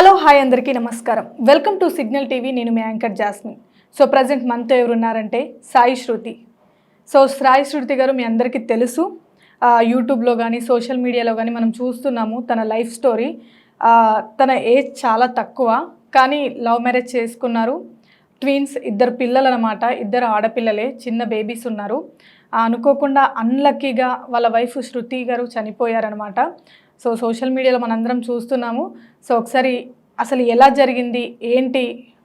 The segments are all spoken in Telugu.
హలో హాయ్ అందరికీ నమస్కారం. Welcome to signal TV. నేను మీ యాంకర్ జాస్మిన్. సో ప్రజెంట్ మనతో ఎవరున్నారంటే సాయి శృతి. సో సాయి శృతి గారు మీ అందరికీ తెలుసు. యూట్యూబ్లో కానీ సోషల్ మీడియాలో కానీ మనం చూస్తున్నాము తన లైఫ్ స్టోరీ. తన ఏజ్ చాలా తక్కువ, కానీ లవ్ మ్యారేజ్ చేసుకున్నారు. ట్విన్స్, ఇద్దరు పిల్లలు అనమాట. ఇద్దరు ఆడపిల్లలే, చిన్న బేబీస్ ఉన్నారు. అనుకోకుండా అన్లక్కీగా వాళ్ళ వైఫ్ శృతి గారు చనిపోయారనమాట. సో సోషల్ మీడియాలో మనందరం చూస్తున్నాము. సో ఒకసారి అసలు ఎలా జరిగింది, ఏంటి,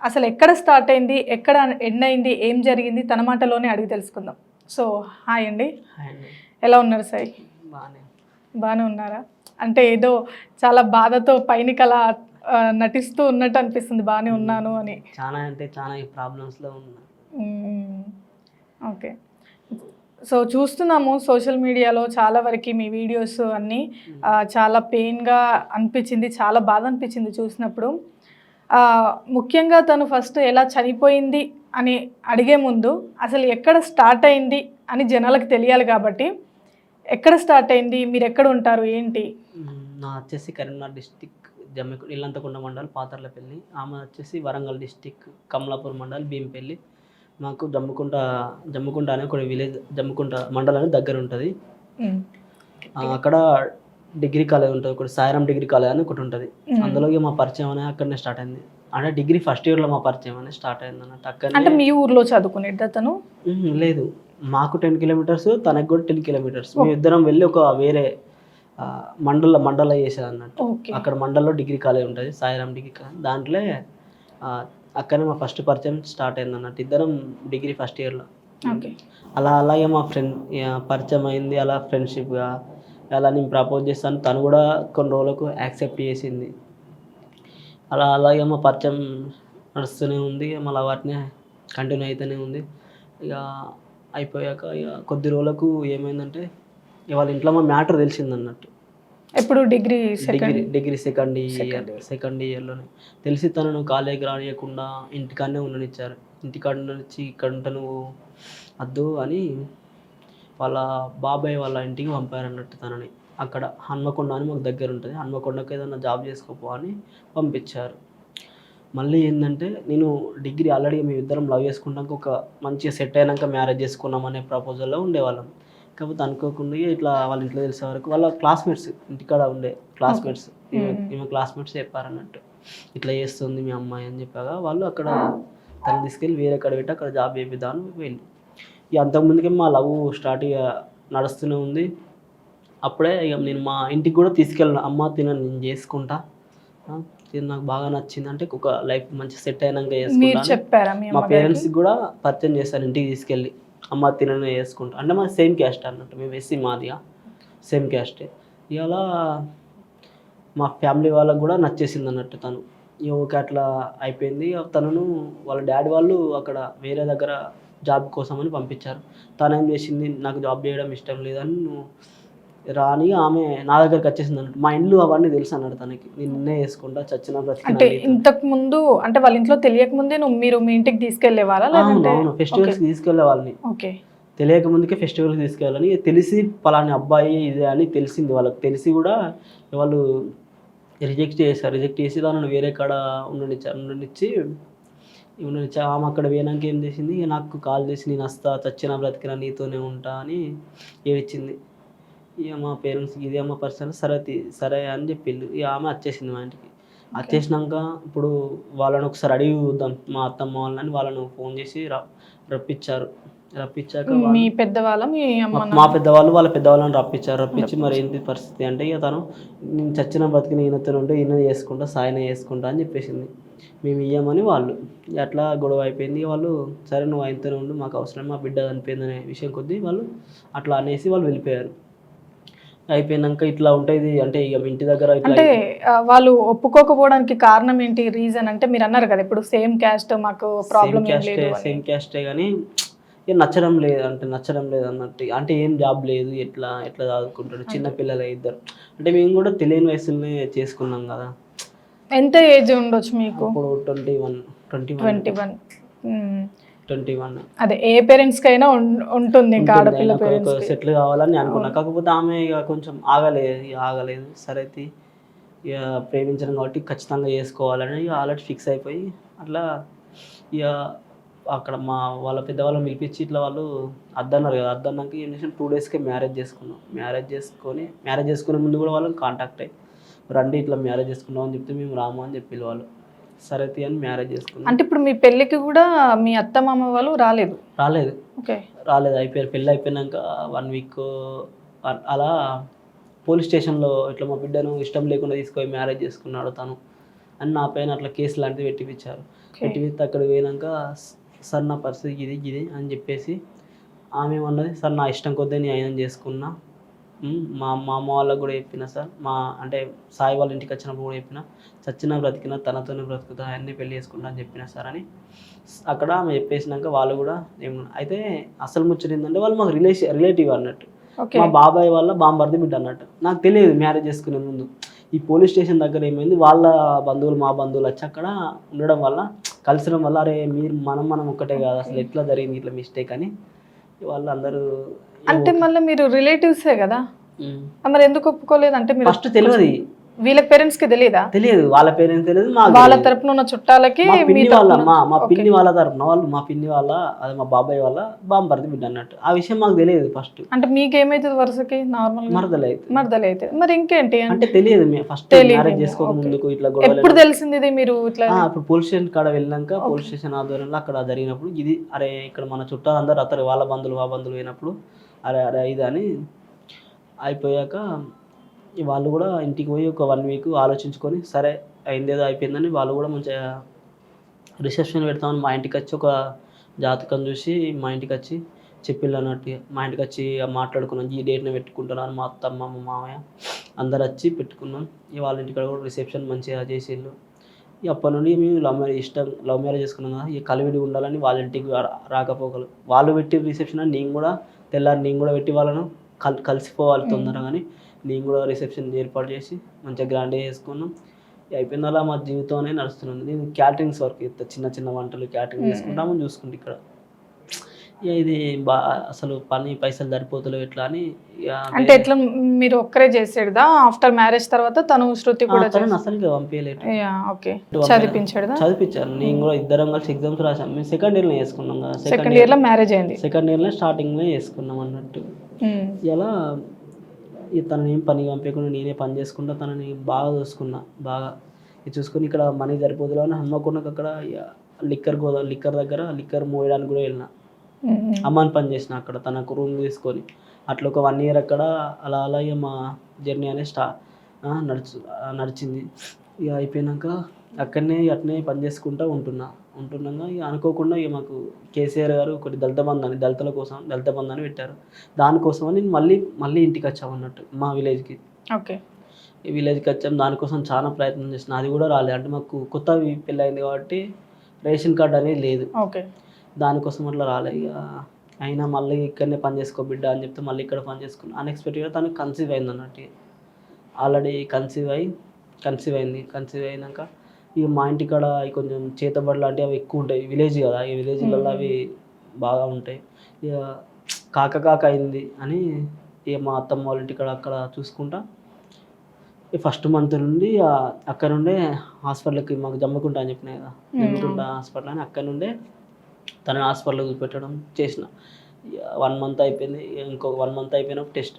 అసలు ఎక్కడ స్టార్ట్ అయింది, ఎక్కడ ఎండ్ అయింది, ఏం జరిగింది, తన మాటలోనే అడిగి తెలుసుకుందాం. సో హాయ్ అండి, ఎలా ఉన్నారు సాయి? బాగానే ఉన్నారా? అంటే ఏదో చాలా బాధతో పైనకి అలా నటిస్తూ ఉన్నట్టు అనిపిస్తుంది, బాగానే ఉన్నాను అని. చాలా అంటే చాలా ప్రాబ్లమ్స్లో ఉన్నా. ఓకే. సో చూస్తున్నాము సోషల్ మీడియాలో చాలా వరకు మీ వీడియోస్ అన్నీ చాలా పెయిన్గా అనిపించింది, చాలా బాధ అనిపించింది చూసినప్పుడు. ముఖ్యంగా తను ఫస్ట్ ఎలా చనిపోయింది అని అడిగే ముందు అసలు ఎక్కడ స్టార్ట్ అయింది అని జనాలకు తెలియాలి కాబట్టి, ఎక్కడ స్టార్ట్ అయింది, మీరు ఎక్కడ ఉంటారు, ఏంటి? నా వచ్చేసి కరీంనగర్ డిస్టిక్ ఇల్లంతకుంట మండల్ పాతర్లపల్లి. ఆమె వచ్చేసి వరంగల్ డిస్టిక్ కమలాపూర్ మండల్ భీంపల్లి. మాకు జమ్ముకుంట అనే ఒక విలేజ్, జమ్ముకుంట మండలం దగ్గర ఉంటుంది. అక్కడ డిగ్రీ కాలేజ్ ఉంటుంది, ఒకటి సాయిరామ్ డిగ్రీ కాలేజ్ అని ఒకటి ఉంటుంది. అందులో మా పరిచయం అనేది అక్కడనే స్టార్ట్ అయింది. అంటే డిగ్రీ ఫస్ట్ ఇయర్లో మా పరిచయం అనేది స్టార్ట్ అయింది అన్నట్టు. అక్కడ అంటే మీ ఊర్లో చదువుకునేది అతను? లేదు, మాకు 10 కిలోమీటర్స్, తనకు కూడా 10 కిలోమీటర్స్. మేము ఇద్దరం వెళ్ళి ఒక వేరే మండల చేసేది అన్నట్టు. అక్కడ మండల్లో డిగ్రీ కాలేజ్ ఉంటుంది, సాయిరామ్ డిగ్రీ కాలేజ్. దాంట్లో అక్కడనే మా ఫస్ట్ పరిచయం స్టార్ట్ అయింది అన్నట్టు. ఇద్దరం డిగ్రీ ఫస్ట్ ఇయర్లో. అలాగే మా ఫ్రెండ్ పరిచయం అయింది. అలా ఫ్రెండ్షిప్గా అలా నేను ప్రపోజ్ చేస్తాను, తను కూడా కొన్ని రోజులకు యాక్సెప్ట్ చేసింది. అలాగే మా పరిచయం నడుస్తూనే ఉంది, మళ్ళీ వాటిని కంటిన్యూ అవుతూనే ఉంది. ఇక అయిపోయాక ఇక కొద్ది రోజులకు ఏమైందంటే వాళ్ళ ఇంట్లో మా మ్యాటర్ తెలిసింది అన్నట్టు. ఎప్పుడు? డిగ్రీ సెకండ్ ఇయర్లోనే తెలిసి తనను కాలేజీకి రానియకుండా ఇంటికాడనే ఉండనిచ్చారు. ఇంటికాడ నుంచి ఇక్కడ ఉంటే నువ్వు వద్దు అని వాళ్ళ బాబాయ్ వాళ్ళ ఇంటికి పంపారన్నట్టు తనని. అక్కడ హన్మకొండ అని మాకు దగ్గర ఉంటుంది, హన్మకొండకు ఏదైనా జాబ్ చేసుకోపో అని పంపించారు. మళ్ళీ ఏంటంటే నేను డిగ్రీ ఆల్రెడీ మేము ఇద్దరం లవ్ చేసుకున్నాక ఒక మంచిగా సెట్ అయినాక మ్యారేజ్ చేసుకున్నామనే ప్రపోజల్లో ఉండేవాళ్ళం. కాకపోతే అనుకోకుండా ఇట్లా వాళ్ళ ఇంట్లో తెలిసే వరకు వాళ్ళ క్లాస్మేట్స్, ఇంటికాడ ఉండే క్లాస్మేట్స్, ఈమె క్లాస్మేట్స్ చెప్పారన్నట్టు ఇట్లా చేస్తుంది మీ అమ్మాయి అని చెప్పాక వాళ్ళు అక్కడ తను తీసుకెళ్ళి వేరే కాడ పెట్టి అక్కడ జాబ్ చేపిద్దామని వెళ్ళి. ఇక అంతకుముందుకే మా లవ్ స్టార్ట్ ఇక నడుస్తూనే ఉంది. అప్పుడే ఇక నేను మా ఇంటికి కూడా తీసుకెళ్ళిన, అమ్మ తినని నేను చేసుకుంటా, ఇది నాకు బాగా నచ్చింది అంటే ఒక లైఫ్ మంచి సెట్ అయినాక చేసుకుంటా. మా పేరెంట్స్కి కూడా పరిచయం చేశాను ఇంటికి తీసుకెళ్ళి, అమ్మ తిననే చేసుకుంటా అంటే మా సేమ్ క్యాస్ట్ అన్నట్టు. మేము ఎస్సీ, మాదిగా సేమ్ క్యాస్టే. ఇలా మా ఫ్యామిలీ వాళ్ళకు కూడా నచ్చేసింది అన్నట్టు తను. ఓకే అట్లా అయిపోయింది. తనను వాళ్ళ డాడీ వాళ్ళు అక్కడ వేరే దగ్గర జాబ్ కోసమని పంపించారు. తను ఏం చేసింది, నాకు జాబ్ చేయడం ఇష్టం లేదని నువ్వు రాని ఆమె నా దగ్గరికి వచ్చేసింది అన్నట్టు. మా ఇల్లు అవన్నీ తెలుసు అన్నట్టు తనకి, నేను నిన్నే చేసుకుంటా చచ్చిన బ్రతికిన. అంటే ఇంతకు ముందు అంటే వాళ్ళ ఇంట్లో తెలియక ముందే మీరు మీ ఇంటికి తీసుకెళ్లేవారా? అవును, ఫెస్టివల్స్కి తీసుకెళ్లే వాళ్ళని. ఓకే. తెలియక ముందుకే ఫెస్టివల్కి తీసుకెళ్ళాలని తెలిసి పలాని అబ్బాయి ఇదే అని తెలిసింది వాళ్ళకి. తెలిసి కూడా వాళ్ళు రిజెక్ట్ చేసి దానిని వేరే కాడ ఉండనిచ్చి ఆమె అక్కడ పోయినాక ఏం చేసింది, నాకు కాల్ చేసి నేను వస్తా చచ్చిన బ్రతికిన నీతోనే ఉంటా అని ఏడిచ్చింది. ఇక మా పేరెంట్స్కి ఇదే అమ్మ పరిస్థితి, సరే అని చెప్పిండు. ఇక ఆమె వచ్చేసింది మా ఇంటికి. వచ్చేసినాక ఇప్పుడు వాళ్ళని ఒకసారి అడిగి చూద్దాం మా అత్తమ్మ వాళ్ళని, వాళ్ళను ఫోన్ చేసి రప్పించాక మీ పెద్దవాళ్ళ మా పెద్దవాళ్ళు వాళ్ళ పెద్దవాళ్ళని రప్పించి మరి ఏంటి పరిస్థితి అంటే, ఇక తను నేను చచ్చిన బతికిన ఈయనతో ఉంటే ఈయన చేసుకుంటా, సాయన చేసుకుంటా అని చెప్పేసింది. మేము ఇయ్యమని వాళ్ళు అట్లా గొడవ అయిపోయింది. వాళ్ళు సరే నువ్వు ఆయనతోనే ఉండు, మాకు అవసరం, మా బిడ్డ చనిపోయింది అనే విషయం కొద్దీ వాళ్ళు అట్లా అనేసి వాళ్ళు వెళ్ళిపోయారు. అయిపోయినాక ఇట్లా ఉంటుంది అంటే ఇక ఇంటి దగ్గర అంటే వాళ్ళు ఒప్పుకోకపోవడానికి కారణం ఏంటి, రీజన్ అంటే? మీరు అన్నారు కదా ఇప్పుడు సేమ్ క్యాస్ట్, మాకు ప్రాబ్లం సేమ్ క్యాస్టే కానీ నచ్చడం లేదు అన్నట్టు. అంటే ఏం జాబ్ లేదు, ఎట్లా చదువుకుంటాడు, చిన్న పిల్లలే ఇద్దరు. అంటే మేము కూడా తెలియని వయసులోనే చేసుకున్నాం కదా. ఎంత ఏజ్ ఉండొచ్చు మీకు? ఇప్పుడు 21. అదే ఏ పేరెంట్స్ కైనా ఉంటుంది, ఇంకా ఆడపిల్ల పేరెంట్స్ సెటిల్ కావాలని అనుకున్నా. కాకపోతే ఆమె ఇక కొంచెం ఆగలేదు. సరే ఇక ప్రేమించడం కాబట్టి ఖచ్చితంగా చేసుకోవాలని ఇక ఆల్రెడీ ఫిక్స్ అయిపోయి అట్లా ఇక అక్కడ వాళ్ళ పెద్దవాళ్ళని పిలిపించి ఇట్లా వాళ్ళు అద్దన్నారు కదా, అద్దన్నాక ఏం చేసాం 2 డేస్కే మ్యారేజ్ చేసుకున్నాం. మ్యారేజ్ చేసుకునే ముందు కూడా వాళ్ళని కాంటాక్ట్ అయ్యి రండి ఇట్లా మ్యారేజ్ చేసుకున్నాం అని చెప్తే మేము రాము అని చెప్పి వాళ్ళు సరే అని మ్యారేజ్ చేసుకున్నాం. అంటే ఇప్పుడు మీ పెళ్ళికి కూడా మీ అత్త మామ వాళ్ళు రాలేదు? రాలేదు. ఓకే. అయిపోయారు. పెళ్ళి అయిపోయినాక 1 వీక్ అలా పోలీస్ స్టేషన్లో ఇట్లా మా బిడ్డను ఇష్టం లేకుండా తీసుకొని మ్యారేజ్ చేసుకున్నాడు తను అని నా పైన అట్లా కేసు లాంటివి పెట్టిపించారు. పెట్టిపిస్తే అక్కడికి పోయినాక సార్ నా పరిస్థితి ఇది అని చెప్పేసి ఆమె ఏమన్నది, సార్ నా ఇష్టం కొద్దీ నేను ఆయన చేసుకున్నా, మా అమ్మ వాళ్ళకు కూడా చెప్పిన సార్, అంటే సాయి వాళ్ళ ఇంటికి వచ్చినప్పుడు కూడా చెప్పిన, చచ్చినా బ్రతికినా తనతోనే బ్రతుకుతా, ఆయన్ని పెళ్లి చేసుకుంటా అని చెప్పిన సార్ అని అక్కడ ఆమె చెప్పేసినాక వాళ్ళు కూడా అయితే అసలు ముచ్చట ఏంటంటే వాళ్ళు మాకు రిలేటివ్ అన్నట్టు. మా బాబాయ్ వాళ్ళ బాంబర్ది బిడ్డ అన్నట్టు. నాకు తెలియదు మ్యారేజ్ చేసుకునే ముందు. ఈ పోలీస్ స్టేషన్ దగ్గర ఏమైంది, వాళ్ళ బంధువులు మా బంధువులు వచ్చి అక్కడ ఉండడం వల్ల కలిసడం వల్ల అరే మీరు మనం ఒక్కటే కాదు, అసలు ఎట్లా జరిగింది ఇట్లా మిస్టేక్ అని వాళ్ళు అందరూ. అంటే మళ్ళీ మీరు రిలేటివ్సే కదా, మరి ఎందుకు ఒప్పుకోలేదు? అంటే మీరు ఫస్ట్ తెలియదు, వీళ్ళ పేరెంట్స్ కి తెలియదు, వాళ్ళ పేరెంట్స్ తెలియదు, వాళ్ళ తరపున ఉన్న చుట్టాలకి మా పిన్ని వాళ్ళ తరపున మా పిన్ని వాళ్ళ అదే మా బాబాయ్ వాళ్ళ బాంబర్ది బిడ్డ అన్నట్టు. ఆ విషయం మాకు తెలియదు ఫస్ట్. అంటే మీకేమైతుంది వరుసకి నార్మల్ మరదలు అయితే మరి ఇంకేంటి అంటే తెలియదు ఫస్ట్ మ్యారేజ్ చేసుకోక ముందుకు ఇట్లా ఎప్పుడు తెలిసింది ఇది మీరు ఇట్లా? ఇప్పుడు పోలీస్ స్టేషన్ కాడ వెళ్ళినాక పోలీస్ స్టేషన్ ఆధ్వర్యంలో అక్కడ జరిగినప్పుడు ఇది అరే ఇక్కడ మన చుట్టాలందరూ అతను వాళ్ళ బంధువులు అయినప్పుడు అరే ఇది అని అయిపోయాక వాళ్ళు కూడా ఇంటికి పోయి ఒక 1 వీక్ ఆలోచించుకొని సరే అయిందేదో అయిపోయిందని వాళ్ళు కూడా మంచిగా రిసెప్షన్ పెడతామని మా ఇంటికి వచ్చి ఒక జాతకం చూసి మా ఇంటికి వచ్చి చెప్పిళ్ళు అన్నట్టు. మా ఇంటికి వచ్చి మాట్లాడుకున్నాం, ఈ డేట్ని పెట్టుకుంటున్నాను, మా అత్తమ్మ మా మామయ్య అందరు వచ్చి పెట్టుకున్నాం. వాళ్ళ ఇంటికాడ కూడా రిసెప్షన్ మంచిగా చేసేళ్ళు. అప్పటి నుండి మేము లవ్ మ్యారేజ్ చేసుకున్నాం కదా, ఈ కలివిడి ఉండాలని వాళ్ళ ఇంటికి రాకపోకలు. వాళ్ళు పెట్టి రిసెప్షన్ అని నేను కూడా నేను కూడా పెట్టి వాళ్ళను కలిసిపోవాలి తొందరగా అని నేను కూడా రిసెప్షన్ ఏర్పాటు చేసి మంచిగా గ్రాండ్గా చేసుకున్నాం. అయిపోయింది. అలా మా జీవితం అనేది నడుస్తున్నాను. నేను క్యాటరింగ్స్ వర్క్ చేస్తాను, చిన్న వంటలు క్యాటరింగ్ చేసుకుంటామని చూసుకుంటే ఇక్కడ ఇది అసలు పైసలు సరిపోతలేవు ఎట్లా అని. అంటే ఎట్లా మీరు ఒక్కరే చేసేదా? ఆఫ్టర్ మ్యారేజ్ తర్వాత తను శృతి కూడా అసలు పంపించలేదు. చదివించాడు. నేను కూడా ఇద్దరం కలిసి ఎగ్జామ్స్ రాసాం. మేము సెకండ్ ఇయర్లో చేసుకున్నాం కదా, సెకండ్ ఇయర్లో మ్యారేజ్ అయింది. సెకండ్ ఇయర్లో స్టార్టింగ్లో చేసుకున్నాం అన్నట్టు. ఇలా తనని ఏం పని పంపించకుండా నేనే పని చేసుకుంటా, తనని బాగా చూసుకుని ఇక్కడ మనీ సరిపోతులే అని హన్మకొండకు అక్కడ లిక్కర్ దగ్గర లిక్కర్ మోయడానికి కూడా వెళ్ళిన, అమ్మని పని చేసిన అక్కడ తనకు రూమ్ తీసుకొని. అట్లా ఒక 1 ఇయర్ అక్కడ అలా ఇక మా జర్నీ అనేది నడిచింది. ఇక అయిపోయినాక అట్నే పని చేసుకుంటూ ఉంటున్నాగా ఇక అనుకోకుండా ఇక మాకు కేసీఆర్ గారు ఒకటి దళిత బంధాన్ని పెట్టారు. దానికోసమని మళ్ళీ ఇంటికి వచ్చామన్నట్టు మా విలేజ్కి. ఈ విలేజ్కి వచ్చాం. దానికోసం చాలా ప్రయత్నం చేసిన, అది కూడా రాలేదు. అంటే మాకు కొత్త పెళ్ళి అయింది కాబట్టి రేషన్ కార్డు అనేది లేదు. దానికోసం అట్లా రాలేదు. ఇక అయినా మళ్ళీ ఇక్కడనే పని చేసుకో బిడ్డ అని చెప్తే మళ్ళీ ఇక్కడ పని చేసుకుని అన్ఎక్స్పెక్టెడ్గా తనకు కన్సీవ్ అయింది అన్నట్టు. ఆల్రెడీ కన్సీవ్ అయినాక ఇక మా ఇంటికాడ కొంచెం చేతబడి లాంటివి అవి ఎక్కువ ఉంటాయి. విలేజ్ కదా, ఈ విలేజ్లలో అవి బాగా ఉంటాయి. ఇక కాక అయింది అని ఇక మా అత్తమ్మ వాళ్ళ ఇంటికాడ అక్కడ చూసుకుంటా ఫస్ట్ మంత్ నుండి అక్కడ నుండే హాస్పిటల్కి మాకు జమ్మకుంటా అని చెప్పినాయి కదా, జమ్మకుంటా హాస్పిటల్ అని అక్కడ నుండే తనని హాస్పిటల్లో చూపెట్టడం చేసిన. 1 మంత్ అయిపోయింది. ఇంకొక 1 మంత్ అయిపోయినప్పుడు టెస్ట్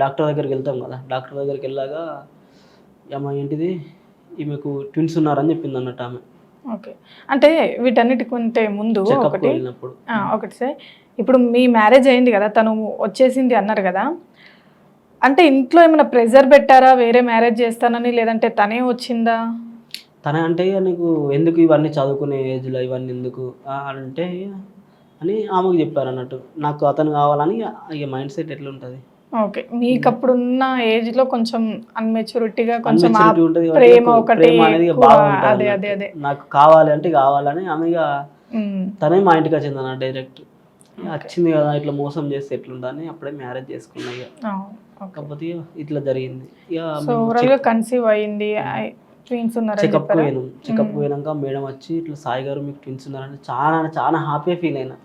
డాక్టర్ దగ్గరికి వెళ్తాం కదా, డాక్టర్ దగ్గరికి వెళ్ళాక ఏంటిది ఈమెకు ట్విన్స్ ఉన్నారని చెప్పింది అన్నట్టు ఆమె. అంటే వీటన్నిటికంటే ముందు ఒకటి సార్, ఇప్పుడు మీ మ్యారేజ్ అయింది కదా, తను వచ్చేసింది అన్నారు కదా, అంటే ఇంట్లో ఏమైనా ప్రెజర్ పెట్టారా వేరే మ్యారేజ్ చేస్తానని, లేదంటే తనే వచ్చిందా? తనే అంటే నీకు ఎందుకు ఇవన్నీ చదువుకునే ఏజ్లో ఇవన్నీ ఎందుకు అంటే అని ఆమెకు చెప్పారు అన్నట్టు. నాకు అతను కావాలని ఇక మైండ్ సెట్ ఎట్లుంటుంది. మీకు అప్పుడున్న ఏజ్లో కొంచెం అన్మెచ్యూరిటీగా కొంచెం ఉంటుంది, ప్రేమ ఒకటి అనేది బాగుంటుంది. నాకు కావాలని ఆమె ఇక తనే మా ఇంటికి వచ్చింది అన్న డైరెక్ట్. వచ్చింది కదా ఇట్లా మోసం చేస్తే ఎట్లుందని అప్పుడే మ్యారేజ్ చేసుకున్నా. ఇక కాకపోతే ఇట్లా జరిగింది. ఇక కన్సీవ్ అయింది, ట్విన్స్ ఉన్నారు. చెకప్ పోయినాక మేడం వచ్చి ఇట్లా సాయి గారు మీకు ట్విన్స్ ఉన్నారంటే చాలా చాలా హ్యాపీగా ఫీల్ అయినా.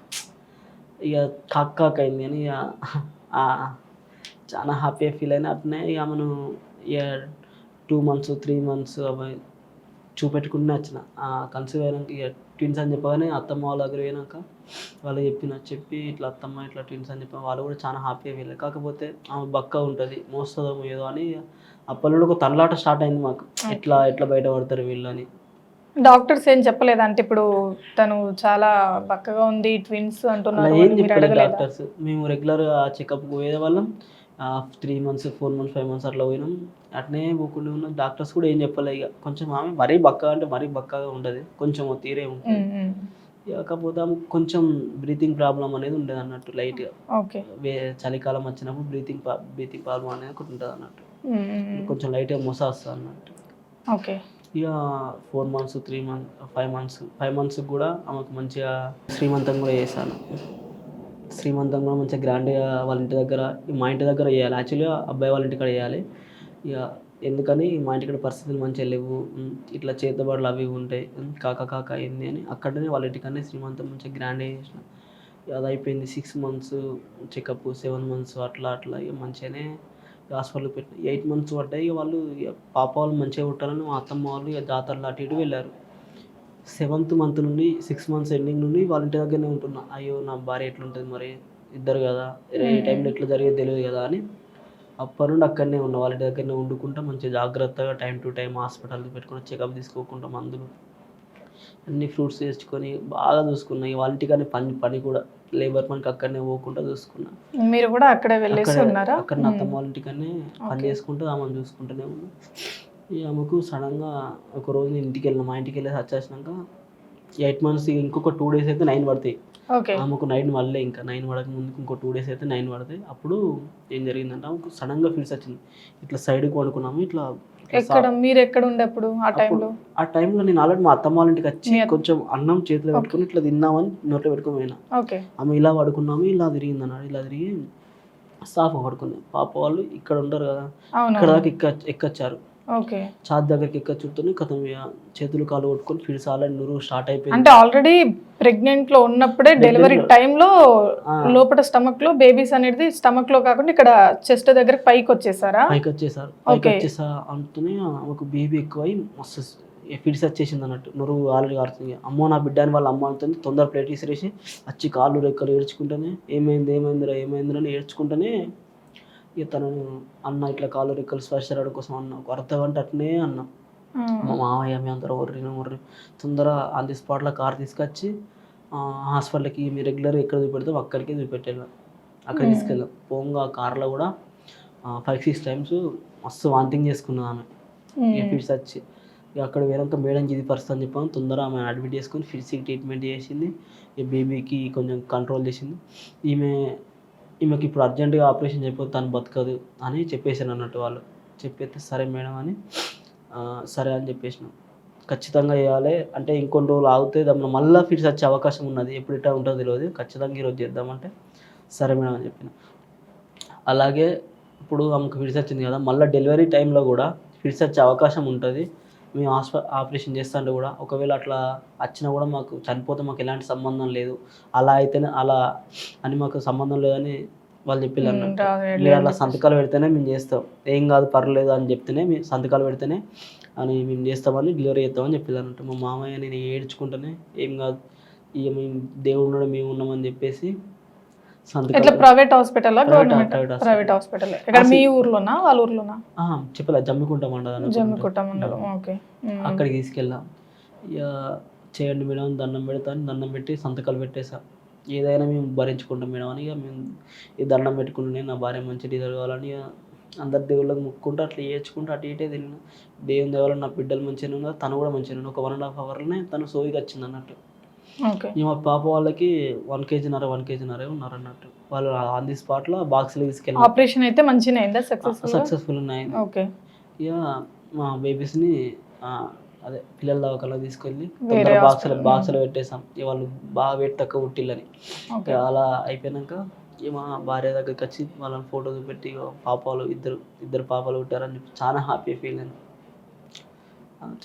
ఇక కాక్ అయింది అని ఇక చాలా హ్యాపీగా ఫీల్ అయినా. అట్నే ఇక మనం ఇక 2 months 3 months అవి చూపెట్టుకుంటూనే వచ్చిన కన్సీవ్ అయినాక ఇక ట్విన్స్ అని చెప్పగానే అత్తమ్మ వాళ్ళ దగ్గర పోయినాక వాళ్ళు చెప్పి ఇట్లా అత్తమ్మ ఇట్లా ట్విన్స్ అని చెప్పి వాళ్ళు కూడా చాలా హ్యాపీగా వెళ్ళారు. కాకపోతే ఆమె బక్క ఉంటుంది మోస్తుందో ఏదో అని అప్పటి ఒక తనలాట స్టార్ట్ అయింది మాకు, ఎట్లా బయటపడతారు వీళ్ళు అని. డాక్టర్స్ ఏం చెప్పలేదా? అంటే ఇప్పుడు తను చాలా బక్కగా ఉంది, ట్విన్స్ అంటున్నారు, ఏం మీరు చెప్పలేదు అడగలేదా? డాక్టర్స్. మేము రెగ్యులర్గా చెకప్కి పోయే వాళ్ళం. 3 months 4 months 5 months అట్లా పోయినాం. అట్నే పోకుండా ఉన్నాం. డాక్టర్స్ కూడా ఏం చెప్పలే. ఇక కొంచెం ఆమె మరీ బక్కగా అంటే మరీ బక్కగా ఉండదు, కొంచెం తీరే ఉంటుంది. కాకపోతే ఆమె కొంచెం బ్రీతింగ్ ప్రాబ్లం అనేది ఉండేది అన్నట్టు లైట్గా. ఓకే. చలికాలం వచ్చినప్పుడు బ్రీతింగ్ ప్రాబ్లం అనేది ఒకటి ఉంటుంది అన్నట్టు, కొంచెం లైట్గా మొస వస్తుంది అన్నట్టు. ఓకే. ఇక 4 months 3 months 5 months కూడా ఆమెకు మంచిగా శ్రీమంతం కూడా చేశాను. శ్రీమంతం కూడా మంచిగా గ్రాండ్గా వాళ్ళ ఇంటి దగ్గర, మా ఇంటి దగ్గర చేయాలి. యాక్చువల్గా అబ్బాయి వాళ్ళ ఇంటికాడ చేయాలి. ఇక ఎందుకని మా ఇంటికాడ పరిస్థితులు మంచిగా లేవు, ఇట్లా చేతబడులు అవి ఉంటాయి, కాక అయింది అని అక్కడనే వాళ్ళ ఇంటికనే శ్రీమంతం మంచిగా గ్రాండ్గా చేసిన. అది అయిపోయింది. 6 months చెకప్, 7 months అట్లా ఇక మంచిగానే హాస్పిటల్కి పెట్టిన. 8 months పడ్డాయి. ఇక వాళ్ళు పాప వాళ్ళు మంచిగా పుట్టాలని మా అత్తమ్మ వాళ్ళు ఇక జాతరలు అటు ఇటు వెళ్ళారు. 7th month నుండి 6 months ఎండింగ్ నుండి వాళ్ళ ఇంటి దగ్గరనే ఉంటున్నా. అయ్యో నా భార్య ఎట్లుంటుంది మరి, ఇద్దరు కదా, ఈ టైంలో ఎట్లా జరిగేది తెలియదు కదా అని అప్పటి నుండి అక్కడనే ఉన్నా. వాళ్ళ ఇంటి దగ్గరనే వండుకుంటా మంచిగా జాగ్రత్తగా టైం టు టైం హాస్పిటల్కి పెట్టుకుని చెకప్ తీసుకోకుండా మందులు అన్ని ఫ్రూట్స్ తెచ్చుకొని బాగా చూసుకున్నా. ఇక వాళ్ళ ఇంటికనే పని కూడా లేబర్ పనికి అక్కడనే పోకుండా చూసుకున్నా. మీరు కూడా అక్కడే వెళ్ళేసి ఉన్నారా? అక్కడ నా అత్తమ్మ వాళ్ళ ఇంటికనే పని చేసుకుంటూ ఆమెను చూసుకుంటూనే ఉన్నా. ఈ ఆమెకు సడన్గా ఒక రోజు ఇంటికి వెళ్ళిన, మా ఇంటికి వెళ్ళేసి వచ్చేసినాక 8 months ఇంకొక 2 days అయితే 9 పడతాయి. ఆమెకు 9 పడలే. ఇంకా 9 పడక ముందుకు ఇంకో 2 days అయితే 9 పడతాయి. అప్పుడు ఏం జరిగిందంటే ఆమెకు సడన్గా ఫీల్స్ వచ్చింది. ఇట్లా సైడ్కి పడుకున్నాము. ఇట్లా మీరు ఎక్కడ ఉండే అప్పుడు ఆ టైంలో నేను ఆల్రెడీ మా అత్తమ్మ వాళ్ళ ఇంటికి వచ్చి కొంచెం అన్నం చేతిలో పెట్టుకుని ఇట్లా తిన్నామని నోట్లో పెట్టుకుని పోయినా. ఆమె ఇలా పడుకున్నాము, ఇలా తిరిగింది అన్నాడు. ఇలా తిరిగి సాఫ్ పడుకుంది. పాప వాళ్ళు ఇక్కడ ఉండరు కదా, ఇక్కడ దాకా ఎక్కొచ్చారు. ఛాత్ దగ్గరికి ఎక్క చుట్టూ కథం చేతులు కాలు కొట్టుకొని ఫీడ్స్ ఆల్రెడీ నురుగు స్టార్ట్ అయిపోయింది. అంటే ఆల్రెడీ ప్రెగ్నెంట్ లో ఉన్నప్పుడే డెలివరీ టైంలో లోపల స్టమక్ లో బేబీస్ అనేది స్టమక్ లో కాకుండా ఇక్కడ చెస్ట్ దగ్గర పైకి వచ్చేసారు. అంటూనే ఒక బేబీ ఎక్కువై మస్తు ఫిట్స్ వచ్చేసింది అన్నట్టు, నురుగు ఆల్రెడీ కారుతుంది. అమ్మో నా బిడ్డ అని వాళ్ళ అమ్మ అంటుంది. తొందర ప్లేట్ తీసిరేసి వచ్చి కాళ్ళు రెక్కలు ఏడ్చుకుంటూనే ఏమైందిరా అని ఏడ్చుకుంటూనే ఇక తనను అన్న ఇట్లా కాళ్ళు రెక్కలు స్పర్శ రావడం కోసం అన్న ఒక అర్ధగంట అట్నే అన్న. మా మామయ్య మీ అందరూ ఒర్రి తొందర ఆన్ ది స్పాట్లో కార్ తీసుకొచ్చి హాస్పిటల్కి మీ రెగ్యులర్గా ఎక్కడ చూపెడతాం అక్కడికి చూపెట్టాను. అక్కడికి తీసుకెళ్ళాం. పోగా కార్లో కూడా 5-6 times మస్తు వాంతింగ్ చేసుకున్నది ఆమె. ఫిట్స్ వచ్చి ఇక అక్కడ వేరొక మేడంకి ఇది పరిస్థితి అని చెప్పాను. తొందర ఆమె అడ్మిట్ చేసుకొని ఫిట్స్కి ట్రీట్మెంట్ చేసింది. ఈ బేబీకి కొంచెం కంట్రోల్ చేసింది. ఈమెకి ఇప్పుడు అర్జెంటుగా ఆపరేషన్ చేయకపోతే తను బతకదు అని చెప్పేసాను అన్నట్టు వాళ్ళు. చెప్పేస్తే సరే మేడం అని సరే అని చెప్పేసినాం. ఖచ్చితంగా చేయాలి అంటే ఇంకొన్ని రోజులు ఆగితే దాన్ని మళ్ళీ ఫిట్స్ వచ్చే అవకాశం ఉన్నది, ఎప్పుడు ఇట్లా ఉంటుందో తెలియదు, ఖచ్చితంగా ఈరోజు చేద్దామంటే సరే మేడం అని చెప్పిన. అలాగే ఇప్పుడు ఆమెకు ఫిట్స్ వచ్చింది కదా, మళ్ళీ డెలివరీ టైంలో కూడా ఫిట్స్ వచ్చే అవకాశం ఉంటుంది. మేము ఆపరేషన్ చేస్తుంటే కూడా ఒకవేళ అట్లా వచ్చినా కూడా మాకు చనిపోతే మాకు ఎలాంటి సంబంధం లేదు, అలా అయితేనే అలా అని మాకు సంబంధం లేదని వాళ్ళు చెప్పారు అన్నట్టు. మీరు అట్లా సంతకాలు పెడితేనే మేము చేస్తాం, ఏం కాదు పర్లేదు అని చెప్తేనే మేము సంతకాలు పెడితేనే అని మేము చేస్తామని డెలివరీ చేస్తామని చెప్పారు అన్నట్టు. మా మామయ్య నేను ఏడ్చుకుంటేనే ఏం కాదు ఇక మేము దేవుడు ఉన్నాడు మేము ఉన్నామని చెప్పేసి ప్రైవేట్ హాస్పిటల్ ప్రైవేట్ హాస్పిటల్ ఇక్కడ మీ ఊర్లోనా వాళ్ళ ఊర్లోనా చెప్పలే జమ్మికుంట మండలం అక్కడికి తీసుకెళ్ళాం. ఇక చేయండి మేడం దండం పెడతాను, దండం పెట్టి సంతకాలు పెట్టేసా. ఏదైనా మేము భరించుకుంటాం మేడం అని ఇక మేము ఈ దండం పెట్టుకుంటే నా భార్య మంచి రిజల్ట్ కావాలని అందరి దేవుళ్ళకి ముక్కుంటూ అట్లా ఏడ్చుకుంటూ అటు ఇటే తిరిగిన. దేవుని దేవాలని నా బిడ్డలు మంచిగా ఉన్నారు, తను కూడా మంచిగా ఉన్నాడు. ఒక 1.5 hourలోనే తను సోయికి వచ్చింది అన్నట్టు. మా పాప వాళ్ళకి 1 kg ఉన్నారు అన్నట్టు. వాళ్ళు ఆన్ ది స్పాట్లో బాక్స్లో తీసుకెళ్ళి ఆపరేషన్ అయితే మంచిగా అయిందా? సక్సెస్ఫుల్ ఉన్నాయి. ఇక మా బేబీస్ని అదే పిల్లల దవాఖానలో తీసుకెళ్ళి తొందర బాక్స్లో పెట్టేసాం. వాళ్ళు బాగా వెయిట్ తక్కువ పుట్టిల్లని. అలా అయిపోయాక మా భార్య దగ్గరికి వచ్చి వాళ్ళని ఫోటో చూపెట్టి పాపాలు ఇద్దరు పాపాలు పుట్టారని చెప్పి చాలా హ్యాపీ ఫీల్ అయింది.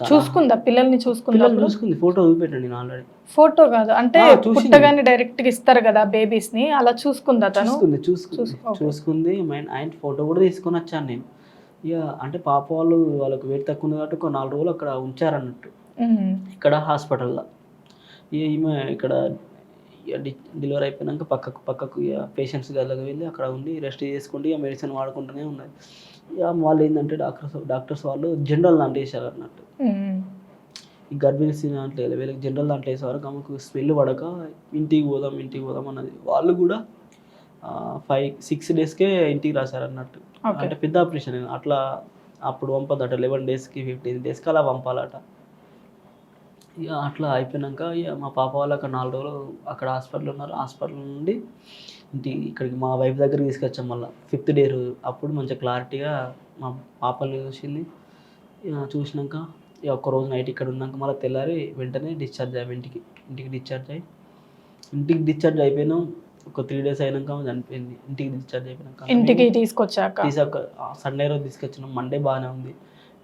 చూసుకుందా పిల్లల్ని? చూసుకుంది. ఫోటో చూపెట్టండి నేను ఆల్రెడీ. ఫోటో కాదు అంటే పుట్టగానే డైరెక్ట్ గా ఇస్తారు కదా బేబీస్ ని, అలా చూసుకుందా తను? చూసుకుంది. ఆయన ఫోటో కూడా తీసుకొని వచ్చాను నేను. ఇక అంటే పాప వాళ్ళకి వెయిట్ తక్కువ ఉంది కాబట్టి ఒక 4 రోజులు అక్కడ ఉంచారన్నట్టు ఉమ్. ఇక్కడ హాస్పిటల్లో. ఇక ఈమె ఇక్కడ ఇక డెలివరీ అయిపోయినాక పక్కకు ఇక పేషెంట్స్ గదిలోకి వెళ్ళి అక్కడ ఉండి రెస్ట్ చేసుకుంటూ ఇక మెడిసిన్ వాడుకుంటూనే ఉన్నది. ఇక వాళ్ళు ఏంటంటే డాక్టర్స్ వాళ్ళు జనరల్ దాంట్లో వేసారు అన్నట్టు. ఉమ్. ఈ గర్భిణీ స్త్రీ దాంట్లో వీళ్ళకి జనరల్ దాంట్లో వేసేవారు ఆమెకు స్మెల్ పడక ఇంటికి పోదాం అన్నది. వాళ్ళు కూడా 5-6 డేస్కే ఇంటికి రాశారు అన్నట్టు. ఓకే. అంటే పెద్ద ఆపరేషన్ అట్లా అప్పుడు పంపదట 11 డేస్కి 15 డేస్కి అలా పంపాలట. ఇక అట్లా అయిపోయినాక ఇక మా పాప వాళ్ళు అక్కడ 4 రోజులు అక్కడ హాస్పిటల్ ఉన్నారు. హాస్పిటల్ నుండి ఇక్కడికి మా వైఫ్ దగ్గరికి తీసుకొచ్చాం మళ్ళీ 5th డే రోజు. అప్పుడు మంచిగా క్లారిటీగా మా పాపని చూసింది. ఇక చూసినాక ఇక ఒక్కరోజు నైట్ ఇక్కడ ఉన్నాక మళ్ళీ తెల్లారి వెంటనే డిశ్చార్జ్ అయ్యాము ఇంటికి డిశ్చార్జ్ అయిపోయినాం. ఒక 3 డేస్ అయినాక ఆమె చనిపోయింది. ఇంటికి డిశ్చార్జ్ అయిపోయినాక ఇంటికి తీసుకొచ్చాక సండే రోజు తీసుకొచ్చినాం. మండే బాగానే ఉంది,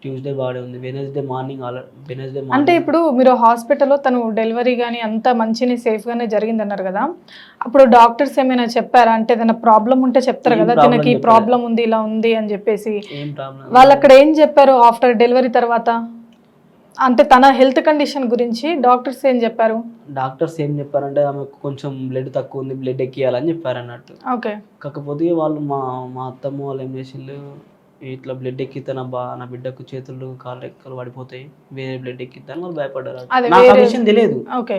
ట్యూస్డే బాగానే ఉంది, వెనస్డే మార్నింగ్ అంటే ఇప్పుడు మీరు హాస్పిటల్లో తను డెలివరీ కానీ అంత మంచిని సేఫ్గానే జరిగింది అన్నారు కదా, అప్పుడు డాక్టర్స్ ఏమైనా చెప్పారా? అంటే ఏదైనా ప్రాబ్లం ఉంటే చెప్తారు కదా, తనకి ప్రాబ్లం ఉంది ఇలా ఉంది అని చెప్పేసి. ఏం ప్రాబ్లం వాళ్ళు అక్కడ ఏం చెప్పారు ఆఫ్టర్ డెలివరీ తర్వాత? అంటే తన హెల్త్ కండిషన్ గురించి డాక్టర్స్ ఏం చెప్పారు? డాక్టర్స్ ఏం చెప్పారంటే ఆమెకు కొంచెం బ్లడ్ తక్కువ ఉంది, బ్లడ్ ఎక్కియాలని చెప్పారు అన్నట్టు. ఓకే. కాకపోతే వాళ్ళు మా అత్తమ్మ వాళ్ళు ఏం చేసిండు, ఇట్లా బ్లడ్ ఎక్కితే నా బిడ్డకు చేతులు కాళ్ళు రెక్కలు పడిపోతాయి, వేరే బ్లడ్ ఎక్కిద్దని వాళ్ళు భయపడ్డారు. నాకు ఆ విషయం తెలియదు. ఓకే.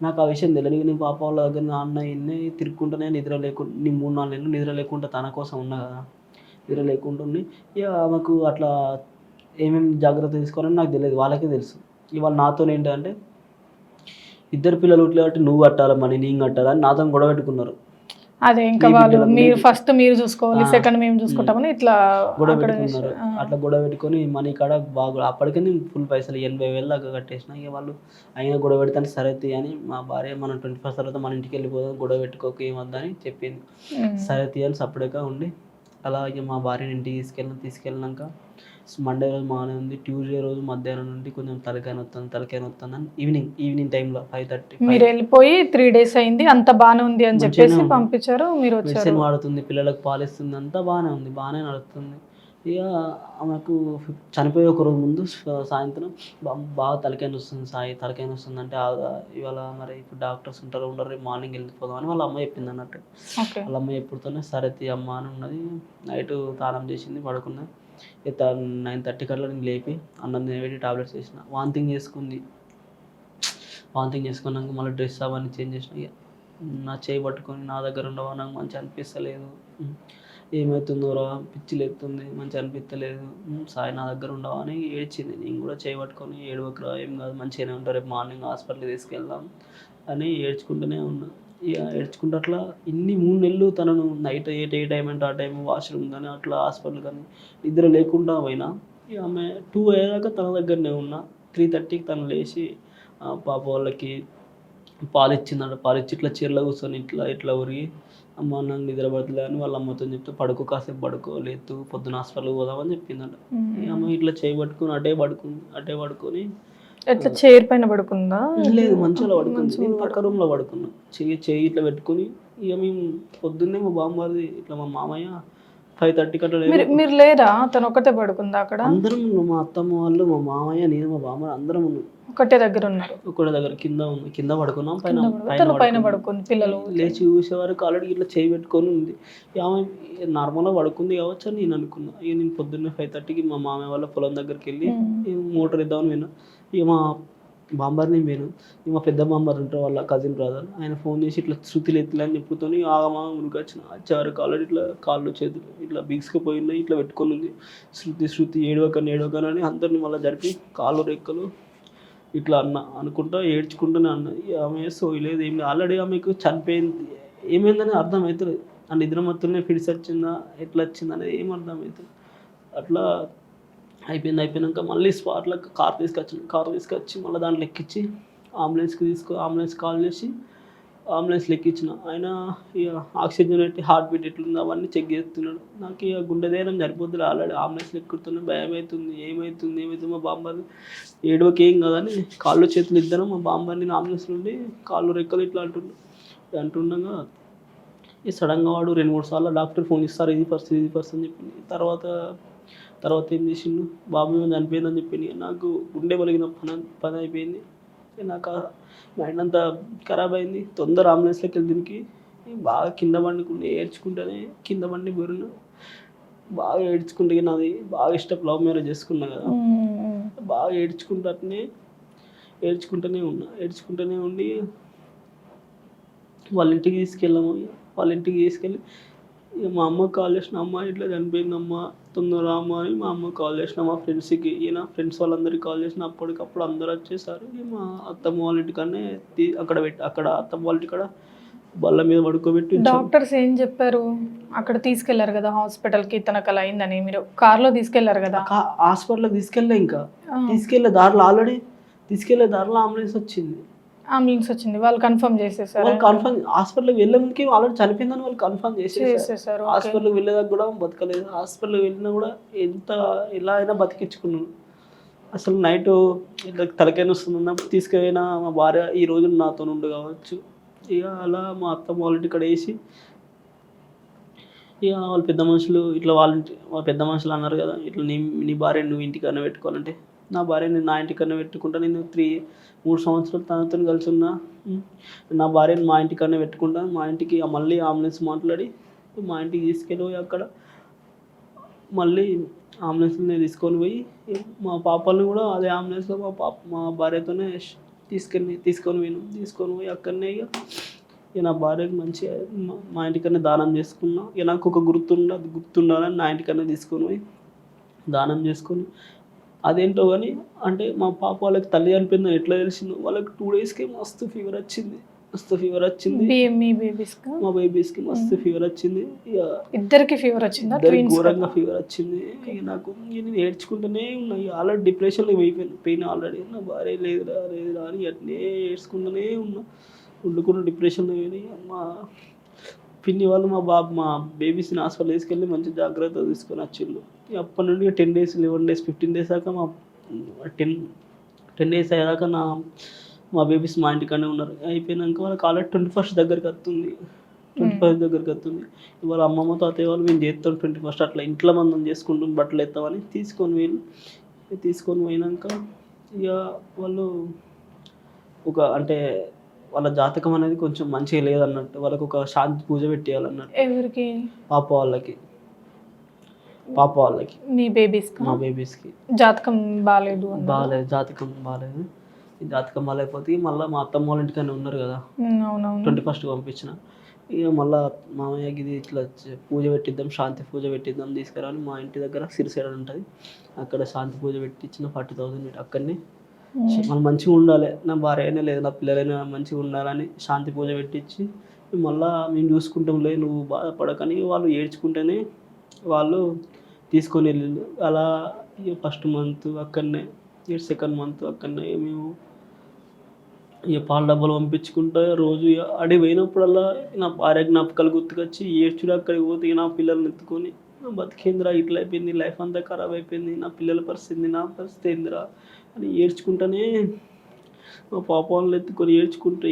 నాకు ఆ విషయం తెలియదు. నేను పాప వాళ్ళ దగ్గర నాన్న ఇన్ని తిరుక్కుంటూనే నిద్ర లేకుండా 3-4 నెలలు నిద్ర లేకుండా తన కోసం ఉన్నా కదా, నిద్ర లేకుండా ఉండి ఇక ఆమెకు అట్లా ఏమేమి జాగ్రత్త తీసుకోవాలని నాకు తెలియదు, వాళ్ళకే తెలుసు. ఇవాళ నాతో ఏంటంటే 2 పిల్లలు ఉంటే కాబట్టి నువ్వు కట్టాలి మనీ, నేను కట్టాలని నాతో గొడవ పెట్టుకున్నారు. అదే ఇంకా వాళ్ళు మీరు ఫస్ట్ మీరు చూసుకోవాలి, సెకండ్ మేము చూసుకుంటామని ఇట్లా గొడవ పెట్టుకున్నారు. అట్లా గొడవ పెట్టుకొని మనీ కాడ బాగా అప్పటికే నేను ఫుల్ పైసలు 80,000 దాకా కట్టేసిన. ఇక వాళ్ళు అయినా గొడవ పెడతాను సరే అని మా భార్య మనం 21 తర్వాత మన ఇంటికి వెళ్ళిపోదాం, గొడవ పెట్టుకోక ఏమద్దని చెప్పింది. సరే అని సపరేట్గా ఉండి అలా ఇక మా భార్యని ఇంటికి తీసుకెళ్ళినాక మండే రోజు బాగానే ఉంది. ట్యూస్డే రోజు మధ్యాహ్నం నుండి కొంచెం తలకాయ నొస్తుంది అని ఈవినింగ్ టైంలో 5:30 మీరు వెళ్ళిపోయి 3 days అయింది, అంత బాగానే ఉంది అని చెప్పేసి పంపించారు. మీరు వచ్చారు. మెడిసిన్ వాడుతుంది, పిల్లలకు పాలిస్తుంది, అంతా బాగానే ఉంది, బాగానే నడుస్తుంది. ఇక ఆమెకు చనిపోయే ఒక రోజు ముందు సాయంత్రం బాగా తలకాయ నొస్తుంది అంటే ఇవాళ మరి ఇప్పుడు డాక్టర్స్ ఉండరు, రేపు మార్నింగ్ వెళ్ళిపోదాం అని వాళ్ళ అమ్మ చెప్పింది అన్నట్టు. వాళ్ళ అమ్మ ఎప్పుడుతోనే సరే అమ్మ అని ఉన్నది. నైట్ తాళం చేసింది, పడుకున్నది. 9:30 కల్లా నేను లేపి అన్నం తినబెట్టి టాబ్లెట్స్ వేసిన. వాంతింగ్ చేసుకున్నాక మళ్ళీ డ్రెస్ అవన్నీ చేంజ్ చేసిన. ఇక నా చేయి పట్టుకొని నా దగ్గర ఉండవా, నాకు మంచి అనిపిస్తలేదు, ఏమవుతుందోరా, పిచ్చి లేస్తుంది, మంచి అనిపించలేదు, సాయి నా దగ్గర ఉండవా అని ఏడ్చింది. నేను కూడా చేయి పట్టుకొని ఏడవకురా, ఏం కాదు మంచిగానే ఉంటారు, రేపు మార్నింగ్ హాస్పిటల్కి తీసుకెళ్దాం అని ఏడ్చుకుంటూనే ఉన్నా. ఇక ఏడ్చుకుంటూ అట్లా 3 నెలలు తనను నైట్ ఏ టైం అంటే ఆ టైం వాష్రూమ్ కానీ అట్లా హాస్పిటల్ కానీ నిద్ర లేకుండా పోయినా. ఇక ఆమె 2 అయ్యేదాకా తన దగ్గరనే ఉన్నా. 3:30కి తను లేచి పాప వాళ్ళకి పాలిచ్చి ఇట్లా చీరలో కూర్చొని ఇట్లా ఉరిగి అమ్మ నాకు నిద్ర పడతలే అని వాళ్ళ అమ్మతో చెప్తే కాసేపు పడుకో, లేదు పొద్దున హాస్పిటల్కి పోదామని చెప్పిందంట. అమ్మ ఇట్లా చేయి పట్టుకుని అటే పడుకొని ఎట్లా చైర్ పైన పడుకుందా? లేదు, మంచిగా పడుకుంది. నేను పక్క రూమ్లో పడుకున్నా, చెయ్యి ఇట్లా పెట్టుకుని. ఇక మేము పొద్దున్నే మా బామ్మది ఇట్లా మా మామయ్య 5:30 అట్లా మీరు లేరా? తను ఒకటే పడుకుందా అక్కడ? అందరం ఉన్నాం, మా అత్తమ్మ వాళ్ళు, మా మామయ్య, నేను, మా బామ్మ అందరం ఉన్నాం. ఒకటే దగ్గర ఉన్నారు. ఒకటే దగ్గర కింద పడుకున్నాం, పైన పడుకుంది. పిల్లలు లేచి చూసేవారికి ఆల్రెడీ ఇట్లా చేయి పెట్టుకొని ఉంది. ఆమె నార్మల్గా పడుకుంది కావచ్చు అని నేను అనుకున్నా. ఇక నేను పొద్దున్నే 5:30కి మా మామయ్య వాళ్ళ పొలం దగ్గరికి వెళ్ళి మోటార్ ఇద్దామని విన్నా. ఇక మా బాంబర్ని నేను మా పెద్ద బాంబర్ ఉంటారు, వాళ్ళ కజిన్ బ్రదర్, ఆయన ఫోన్ చేసి ఇట్లా శృతిలు ఎత్తులే అని చెప్పుతోని ఆగమా ఉరికొచ్చిన. వచ్చేవారు ఆల్రెడీ ఇట్లా కాళ్ళు చేతులు ఇట్లా బిగుసుకుపోయినాయి, ఇట్లా పెట్టుకొని ఉంది. శృతి ఏడవకని అందరిని మళ్ళీ జరిపి కాళ్ళు రెక్కలు ఇట్లా అనుకుంటా ఏడ్చుకుంటూనే అన్నది. ఆమె సోయలేదు, ఏం లేదు, ఆల్రెడీ ఆమెకు చనిపోయింది. ఏమైందని అర్థమవుతుంది. ఆ నిద్ర మొత్తంలో ఫిడ్స్ వచ్చిందా, ఎట్లా వచ్చిందా అనేది ఏం అర్థమవుతుంది. అట్లా అయిపోయినాక మళ్ళీ స్పాట్లో కార్ తీసుకొచ్చి మళ్ళీ దాంట్లో ఎక్కించి అంబులెన్స్ కాల్ చేసి అంబులెన్స్లో ఎక్కించిన. ఆయన ఇక ఆక్సిజన్ పెట్టి హార్ట్ బీట్ ఎట్లుందో అవన్నీ చెక్ చేస్తున్నాడు. నాకు ఇక గుండె ధైర్యం సరిపోతుంది, ఆల్రెడీ అంబులెన్స్లో ఎక్కుతున్నా, భయం అవుతుంది, ఏమవుతుంది. మా బాంబర్ని ఏడవకి ఏం కాదని కాళ్ళు చేతులు ఇద్దరం మా బాంబర్ని అంబులెన్స్ నుండి కాళ్ళు రెక్కలు ఇట్లా అంటుండగా ఈ సడన్గా వాడు 2-3 సార్లు డాక్టర్ ఫోన్ ఇస్తారు, ఇది పరిస్థితి అని చెప్పింది. తర్వాత తర్వాత ఏం చేసిండు, బాబు ఏమో చనిపోయిందని చెప్పింది. నాకు గుండె పలిగిన పని అయిపోయింది. నాకు మైండ్ అంతా ఖరాబ్ అయింది. తొందర అంబులెన్స్లోకి వెళ్ళి దీనికి బాగా కింద పండుకుంటే ఏడ్చుకుంటూనే కింద పండి బొరును బాగా ఏడ్చుకుంటే, నాది బాగా ఇష్టం లవ్ మ్యారేజ్ చేసుకున్నా కదా, బాగా ఏడ్చుకుంటూనే ఉండి వాళ్ళ ఇంటికి తీసుకెళ్ళాము. వాళ్ళ ఇంటికి తీసుకెళ్ళి ఇక మా అమ్మకి కాల్ చేసిన, అమ్మ ఇట్లా చనిపోయిందమ్మ తొందర అమ్మ అని మా అమ్మకి కాల్ చేసిన, మా ఫ్రెండ్స్కి ఫ్రెండ్స్ వాళ్ళందరికీ కాల్ చేసిన. అప్పటికప్పుడు అందరూ వచ్చేసారు. మా అత్తమ్మ వాళ్ళ ఇంటికనే అక్కడ అత్తమ్మ వాళ్ళ ఇంటికాడ బల్ల మీద పడుకోబెట్టి డాక్టర్స్ ఏం చెప్పారు? అక్కడ తీసుకెళ్లారు కదా హాస్పిటల్కి, తనకు అలా అయిందని. మీరు కార్లో తీసుకెళ్లారు కదా? హాస్పిటల్కి తీసుకెళ్ళే దారిలో ఆల్రెడీ అంబులెన్స్ వచ్చింది. వాళ్ళు కన్ఫర్మ్ చేసేసారు. హాస్పిటల్కి వెళ్ళే ముందుకి ఆల్రెడీ చనిపోయిందని వాళ్ళు కన్ఫర్మ్ చేసేసారు. హాస్పిటల్కి వెళ్ళేదాకా కూడా బతకలేదు. హాస్పిటల్కి వెళ్ళినా కూడా ఎలా అయినా బతికించుకున్నాను. అసలు నైట్ ఇట్లా తలకైనా వస్తున్నప్పుడు తీసుకుపోయినా మా భార్య ఈ రోజు నాతో ఉండు కావచ్చు. ఇక అలా మా అత్తమ్మ వాళ్ళ ఇంటికాడ వేసి, ఇక వాళ్ళ పెద్ద మనుషులు వాళ్ళ పెద్ద మనుషులు అన్నారు కదా, ఇట్లా నీ భార్య నువ్వు ఇంటికన్నా పెట్టుకోవాలంటే, నా భార్య నేను నా ఇంటికన్నా పెట్టుకుంటా, నేను 3 సంవత్సరాలు తనతో కలిసి ఉన్నా, నా భార్యను మా ఇంటికన్నా పెట్టుకుంటా, మా ఇంటికి మళ్ళీ అంబులెన్స్ మాట్లాడి మా ఇంటికి తీసుకెళ్ళి అక్కడ మళ్ళీ అంబులెన్స్ని తీసుకొని పోయి మా పాపల్ని కూడా అదే అంబులెన్స్లో మా భార్యతోనే తీసుకొని పోయి అక్కడనే ఇక నా భార్యకు మంచిగా మా ఇంటికన్నా దానం చేసుకున్నా. ఇక నాకు ఒక గుర్తుండాలని నా ఇంటికన్నా తీసుకొని పోయి దానం చేసుకొని, అదేంటో కానీ అంటే మా పాప వాళ్ళకి తల్లి చనిపోయిందని ఎట్లా తెలిసిందో, వాళ్ళకి 2 డేస్కి మస్తు ఫీవర్ వచ్చింది. మా బేబీస్కి మస్తు ఫీవర్ వచ్చింది. ఇక ఇద్దరికి ఫీవర్ వచ్చిందా? ఘోరంగా ఫీవర్ వచ్చింది. ఇక నాకు నేను ఏడ్చుకుంటూనే ఉన్నా. ఆల్రెడీ డిప్రెషన్లో పోయిన ఆల్రెడీ నా భార్య లేదురా అని అట్లే ఏడ్చుకుంటూనే ఉన్నా. వండుకున్న డిప్రెషన్లో పోయి మా పిన్ని వాళ్ళు మా బేబీస్ని హాస్పిటల్ తీసుకెళ్ళి మంచి జాగ్రత్తగా తీసుకొని వచ్చిళ్ళు. అప్పటి నుండి 10 డేస్ 11 డేస్ 15 డేస్ దాకా 10 డేస్ అయ్యేదాకా మా బేబీస్ మా ఇంటికనే ఉన్నారు. అయిపోయినాక వాళ్ళకి ఆల్రెడీ 21st దగ్గరికి వస్తుంది. ఇవాళ అమ్మమ్మ తాతయ్య వాళ్ళు మేము చేస్తాం 21st అట్లా ఇంట్లో మనం చేసుకుంటాం బట్టలు ఎత్తామని తీసుకొని పోయినాక ఇక వాళ్ళు అంటే వాళ్ళ జాతకం అనేది కొంచెం మంచిగా లేదన్నట్టు, వాళ్ళకి ఒక శాంతి పూజ పెట్టేయాలన్నట్టు. ఎవరికి? పాప వాళ్ళకి మీ మా బేబీస్కి జాతకం బాగాలేదు. జాతకం బాగాలేకపోతే మళ్ళీ మా అత్తమ్మ వాళ్ళ ఇంటికనే ఉన్నారు కదా, 21st పంపించిన. ఇక మళ్ళీ మామయ్యకి ఇది ఇట్లా పూజ పెట్టిద్దాం, శాంతి పూజ పెట్టిద్దాం తీసుకురాని మా ఇంటి దగ్గర సిరిసేడ ఉంటుంది, అక్కడ శాంతి పూజ పెట్టించిన 40,000 అక్కడనే. మనం మంచిగా ఉండాలి, నా భార్య అయినా లేదు నా పిల్లలైనా మంచిగా ఉండాలని శాంతి పూజ పెట్టించి మళ్ళీ మేము చూసుకుంటాంలే నువ్వు బాధపడకని వాళ్ళు ఏడ్చుకుంటేనే వాళ్ళు తీసుకొని వెళ్ళిండు. అలా ఇక 1st మంత్ అక్కడనే, 2nd మంత్ అక్కడనే మేము ఇక పాల డబ్బాలు పంపించుకుంటా రోజు అడిగి పోయినప్పుడల్లా నా భార్య జ్ఞాపకాలు గుర్తుకొచ్చి ఏడ్చుడు. అక్కడికి పోతే నా పిల్లల్ని ఎత్తుకొని బతికేంద్రా ఇట్లా అయిపోయింది, లైఫ్ అంతా ఖరాబ్ అయిపోయింది, నా పిల్లల పరిస్థితి నా పరిస్థితి ఏందిరా అని ఏడ్చుకుంటానే మా పాప వాళ్ళని ఎత్తుకొని ఏడ్చుకుంటూ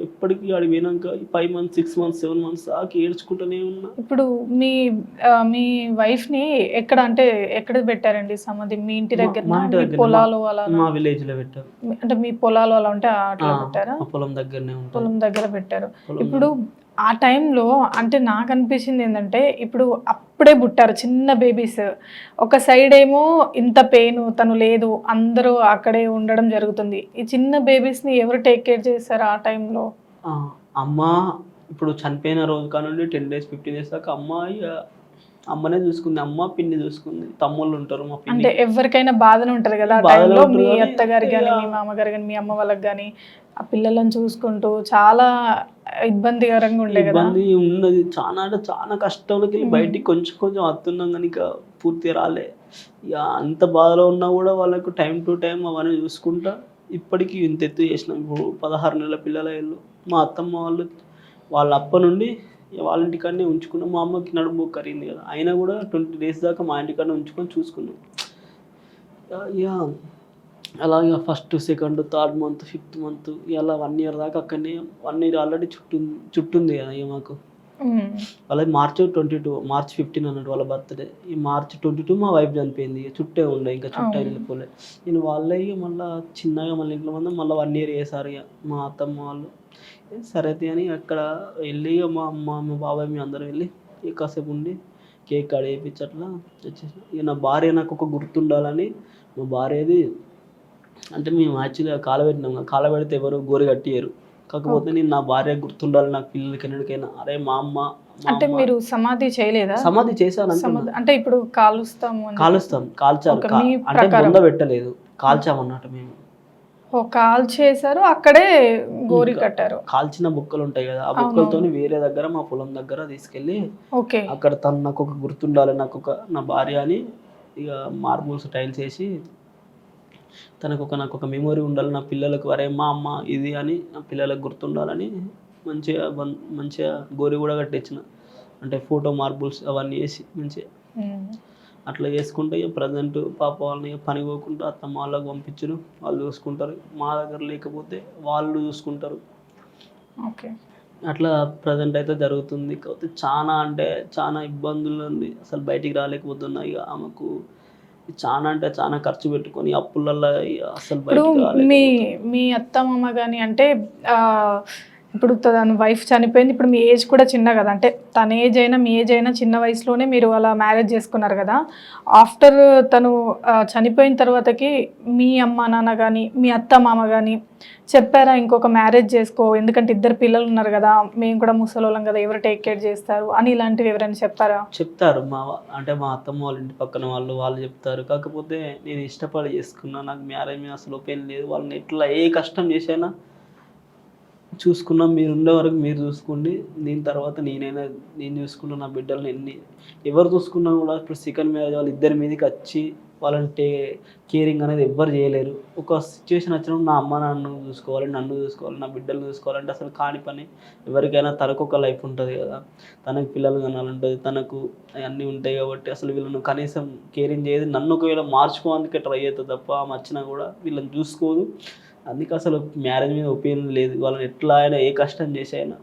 ఎప్పటికీ అడిగి పోయినాక 5 months 6 months 7 months దాకా ఏడ్చుకుంటూనే ఉన్నా. ఇప్పుడు మీ వైఫ్ని ఎక్కడ పెట్టారండి సమాధి? మీ ఇంటి దగ్గర, పొలాలు అలా? మా విలేజ్లో పెట్టారు. అంటే మీ పొలాలు అలా ఉంటే అట్లా పెట్టారా? పొలం దగ్గరనే పొలం దగ్గర పెట్టారు. ఇప్పుడు ఆ టైంలో అంటే నాకు అనిపించింది ఏంటంటే, ఇప్పుడు అప్పుడే పుట్టారు చిన్న బేబీస్, ఒక సైడ్ ఏమో ఇంత పెయిన్, తను లేదు, అందరూ అక్కడే ఉండడం జరుగుతుంది. ఈ చిన్న బేబీస్ని ఎవరు టేక్ కేర్ చేస్తారు ఆ టైంలో? అమ్మ ఇప్పుడు చనిపోయిన రోజు కానుండి 10 days 15 days దాకా అమ్మనే చూసుకుంది. అమ్మ పిన్ని చూసుకుంది, తమ్ముళ్ళు ఉంటారు మా పిన్ని. అంటే ఎవరికైనా బాధనే ఉంటుంది కదా ఆ టైంలో, మీ అత్తగారు కానీ మీ మామగారు కానీ మీ అమ్మ వాళ్ళకి కానీ ఆ పిల్లలను చూసుకుంటూ చాలా ఇబ్బందికరంగా ఉండే కదా? ఇబ్బంది ఉన్నది చాలా, అంటే చాలా కష్టంలోకి వెళ్ళి బయటికి కొంచెం వస్తున్నాం కానీ ఇక పూర్తిగా రాలే. ఇక అంత బాధలో ఉన్నా కూడా వాళ్ళకు టైం టు టైం అవన్నీ చూసుకుంటా ఇప్పటికీ ఇంత ఎత్తు చేసినాం. ఇప్పుడు 16 నెలల పిల్లల ఇల్లు మా అత్తమ్మ వాళ్ళ అప్ప నుండి వాళ్ళ ఇంటికాడనే ఉంచుకున్నాం. మా అమ్మకి నడుము కరిగింది కదా, అయినా కూడా 20 days దాకా మా ఇంటికాడనే ఉంచుకొని చూసుకున్నాం. ఇక అలాగే 1st 2nd 3rd month 5th month ఇలా 1 year దాకా అక్కడనే 1 year ఆల్రెడీ చుట్టుంది కదా ఇక మాకు వాళ్ళది మార్చ్ 15 అన్నట్టు వాళ్ళ బర్త్డే. ఈ మార్చ్ 22 మా వైఫ్ చనిపోయింది. చుట్టే ఉండే ఇంకా చుట్ట వెళ్ళిపోలే. నేను వాళ్ళవి మళ్ళీ చిన్నగా మళ్ళీ ఇంట్లో మంది మళ్ళీ 1 year చేశారు ఇక మా అత్తమ్మ వాళ్ళు. సరే అయితే అని అక్కడ వెళ్ళి మా అమ్మ మా బాబాయ్ మేము అందరం వెళ్ళి ఇక కాసేపు ఉండి కేక్ కట్ చేయించి అట్లా వచ్చేసాం. ఇక నా భార్య నాకు ఒక గుర్తుండాలని మా భార్యది అంటే మేము యాక్చువల్గా కాలబెట్టినాం కదా, కాలబెడితే ఎవరు గోరు కట్టియరు. కాకపోతే నేను నా భార్య గుర్తుండాలి నాకు పిల్లలకి ఎన్నటికైనా. అరే మా అమ్మ అంటే మీరు సమాధి చేయలేదా? సమాధి చేశాను అనుకున్నా. అంటే ఇప్పుడు కాలుస్తాము కాల్చారు ఒక మీ అంటే బొంద పెట్టలేదు, కాల్చామన్నట్టు మేము. కాల్ చేశారు, అక్కడే గోరి కట్టారు. కాల్చిన బుక్కలు ఉంటాయి కదా, ఆ బుక్కలతో వేరే దగ్గర మా పొలం దగ్గర తీసుకెళ్ళి అక్కడ తను నాకు ఒక గుర్తుండాలి, నా భార్య అని ఇక మార్బుల్స్ టైల్స్ వేసి నాకు ఒక మెమొరీ ఉండాలి నా పిల్లలకు. అరే మా అమ్మ ఇది అని నా పిల్లలకు గుర్తుండాలని మంచిగా గోరి కూడా కట్టించిన. అంటే ఫోటో మార్బుల్స్ అవన్నీ వేసి మంచిగా అట్లా చేసుకుంటే ఇక ప్రజెంట్ పాప వాళ్ళని పని పోకుండా అత్తమ్మ వాళ్ళకి పంపించరు, వాళ్ళు చూసుకుంటారు. మా దగ్గర లేకపోతే వాళ్ళు చూసుకుంటారు. ఓకే, అట్లా ప్రజెంట్ అయితే జరుగుతుంది. కాకపోతే చాలా ఇబ్బందులు ఉంది, అసలు బయటికి రాలేకపోతున్నా. ఇక ఆమెకు చాలా ఖర్చు పెట్టుకొని అప్పులల్లో అసలు బయటికి రాలేదు. మీ అత్తమ్మ కానీ అంటే ఇప్పుడు తన వైఫ్ చనిపోయింది, ఇప్పుడు మీ ఏజ్ కూడా చిన్న కదా, అంటే తన ఏజ్ అయినా మీ ఏజ్ అయినా చిన్న వయసులోనే మీరు అలా మ్యారేజ్ చేసుకున్నారు కదా. ఆఫ్టర్ తను చనిపోయిన తర్వాతకి మీ అమ్మ నాన్న కానీ మీ అత్త మామ కానీ చెప్పారా ఇంకొక మ్యారేజ్ చేసుకో, ఎందుకంటే 2 పిల్లలు ఉన్నారు కదా, మేము కూడా ముసలోళ్ళం కదా, ఎవరు టేక్ కేర్ చేస్తారు అని ఇలాంటివి ఎవరైనా చెప్పారా? చెప్తారు అంటే మా అత్తమ్మ వాళ్ళ ఇంటి పక్కన వాళ్ళు చెప్తారు. కాకపోతే నేను ఇష్టపడి చేసుకున్నా, నాకు మ్యారేజ్ మీద అసలు ఒపీనియన్ లేదు. వాళ్ళని ఎట్లా ఏ కష్టం చేసైనా చూసుకున్నాం, మీరు ఉండే వరకు మీరు చూసుకోండి, దీని తర్వాత నేను చూసుకున్నా నా బిడ్డలని. ఎవరు చూసుకున్నా కూడా ఇప్పుడు సెకండ్ మ్యారేజ్ వాళ్ళు 2 మీదకి వచ్చి వాళ్ళని కేరింగ్ అనేది ఎవ్వరు చేయలేరు. ఒక సిచ్యువేషన్ వచ్చినప్పుడు నా అమ్మ నన్ను చూసుకోవాలి, నా బిడ్డలు చూసుకోవాలంటే అసలు కాని పని. ఎవరికైనా తనకు ఒక లైఫ్ ఉంటుంది కదా, తనకు పిల్లలు కనాలంటుంది, తనకు అవన్నీ ఉంటాయి. కాబట్టి అసలు వీళ్ళను కనీసం కేరింగ్ చేయదు. నన్ను ఒకవేళ మార్చుకోవడానికే ట్రై అవుతుంది తప్ప ఆమె వచ్చినా కూడా వీళ్ళని చూసుకోదు. అందుకే అసలు మ్యారేజ్ మీద ఒపీనియన్ లేదు. వాళ్ళని ఎట్లా అయినా ఏ కష్టం చేసి అయినా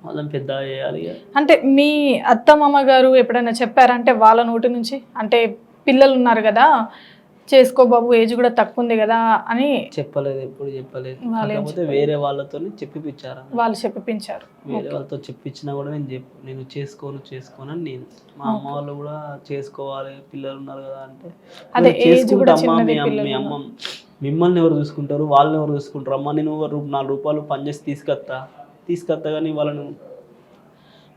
వాళ్ళని పెద్దగా చేయాలి. అంటే మీ అత్తమామ గారు ఎప్పుడైనా చెప్పారంటే వాళ్ళ నోటి నుంచి, అంటే పిల్లలు ఉన్నారు కదా చేసుకో బాబు, ఏజ్ కూడా తక్కువ ఉంది కదా అని? చెప్పలేదు, ఎప్పుడు చెప్పలేదు. కాకపోతే వేరే వాళ్ళతో చెప్పిపించారు, వాళ్ళు చెప్పిపించారు. వేరే వాళ్ళతో చెప్పించినా కూడా నేను చేసుకోను అని నేను. మా అమ్మ వాళ్ళు కూడా చేసుకోవాలి, పిల్లలు ఉన్నారు కదా అంటే అదే చేసుకుంటామ్మా, మీ అమ్మ మిమ్మల్ని ఎవరు చూసుకుంటారు, వాళ్ళని ఎవరు చూసుకుంటారు అమ్మ, నేను 4 రూపాయలు పనిచేసి తీసుకొస్తా కానీ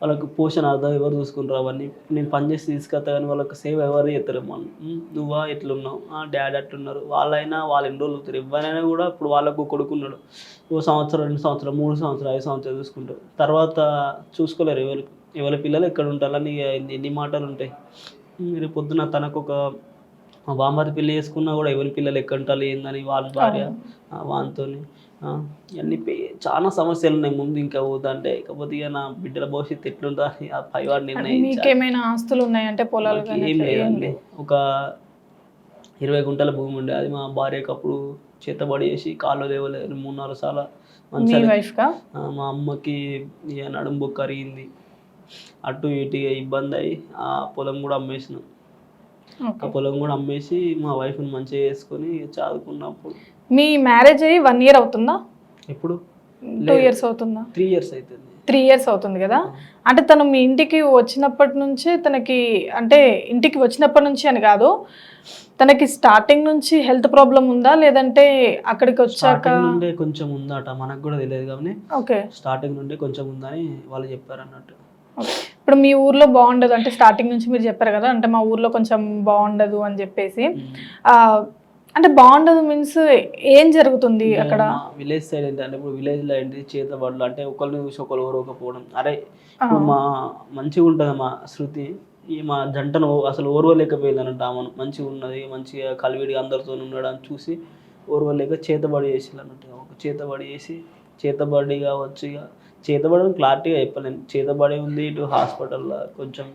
వాళ్ళకు పోషణ అర్థం ఎవరు చూసుకుంటారు అవన్నీ. నేను పనిచేసి తీసుకొస్తా కానీ వాళ్ళకి సేవ ఎవరు చేస్తారమ్మా. నువ్వా ఎట్లున్నావు, డాడీ అట్లున్నారు, వాళ్ళైనా వాళ్ళు ఎన్ని రోజులు అవుతారు. ఎవరైనా కూడా ఇప్పుడు వాళ్ళకు కొడుకున్నాడు, 1 సంవత్సరం 2 సంవత్సరాలు 3 సంవత్సరాలు 5 సంవత్సరాలు చూసుకుంటారు. తర్వాత చూసుకోలేరు. ఎవరి పిల్లలు ఎక్కడ ఉంటారని ఎన్ని మాటలు ఉంటాయి. మీరు పొద్దున తనకు ఒక బామ్మది పెళ్ళి చేసుకున్నా కూడా ఎవరి పిల్లలు ఎక్కడ ఉంటారు ఏందని వాళ్ళ భార్య వానితో అన్నీ చాలా సమస్యలు ఉన్నాయి ముందు ఇంకా పోతుంటే. కాకపోతే ఇక నా బిడ్డల భవిష్యత్తు ఎట్లుందా ఆ పైవాడు నిర్ణయించారు. ఆస్తులు ఉన్నాయంటే పొలాలు ఏం లేదండి. ఒక 20 గుంటల భూమి ఉండే, అది మా భార్యకు అప్పుడు చేతబడి చేసి కాళ్ళు లేవలేదు 3-4 సార్లు. మా అమ్మకి నడుము బొక్క అరిగింది, అటు ఇటు ఇబ్బంది అయ్యి ఆ పొలం కూడా అమ్మేసినాం. ఆ పొలం కూడా అమ్మేసి మా వైఫ్ని మంచిగా చేసుకొని చదువుకున్నప్పుడు. మీ మ్యారేజ్ అయ్యి 1 year అవుతుందా? ఎప్పుడు 2 years అవుతుందా? 3 years అవుతుంది. 3 years అవుతుంది కదా. అంటే తను మీ ఇంటికి వచ్చినప్పటి నుంచి అంటే ఇంటికి వచ్చినప్పటి నుంచి అని కాదు, తనకి స్టార్టింగ్ నుంచి హెల్త్ ప్రాబ్లం ఉందా, లేదంటే అక్కడికి వచ్చాక నుండే కొంచెం ఉందట, మనకు కూడా తెలియదు కానీ స్టార్టింగ్ నుండి కొంచెం ఉందని వాళ్ళు చెప్పారు అన్నట్టు. ఇప్పుడు మీ ఊర్లో బాగుండదు అంటే స్టార్టింగ్ నుంచి మీరు చెప్పారు కదా, అంటే మా ఊర్లో కొంచెం బాగుండదు అని చెప్పేసి. అంటే బాగుండదు మీన్స్ ఏం జరుగుతుంది అక్కడ? విలేజ్ సైడ్ ఏంటంటే ఇప్పుడు విలేజ్లో ఏంటి చేతబడులు అంటే ఒకరిని చూసి ఒకరు ఓరవకపోవడం. అరే ఇప్పుడు మంచిగా ఉంటుంది మా శృతి, మా జంటను అసలు ఓర్వలేకపోయింది అన్నట్టు. ఆమెను మంచిగా ఉన్నది, మంచిగా కలివిడిగా అందరితో ఉండడం చూసి ఓర్వలేక చేతబడి చేసి అన్నట్టు. ఒక చేతబడి చేసి చేతబడిగా వచ్చి చేతబడి క్లారిటీగా చెప్పలేను. చేతబడి ఉంది, ఇటు హాస్పిటల్లో కొంచెం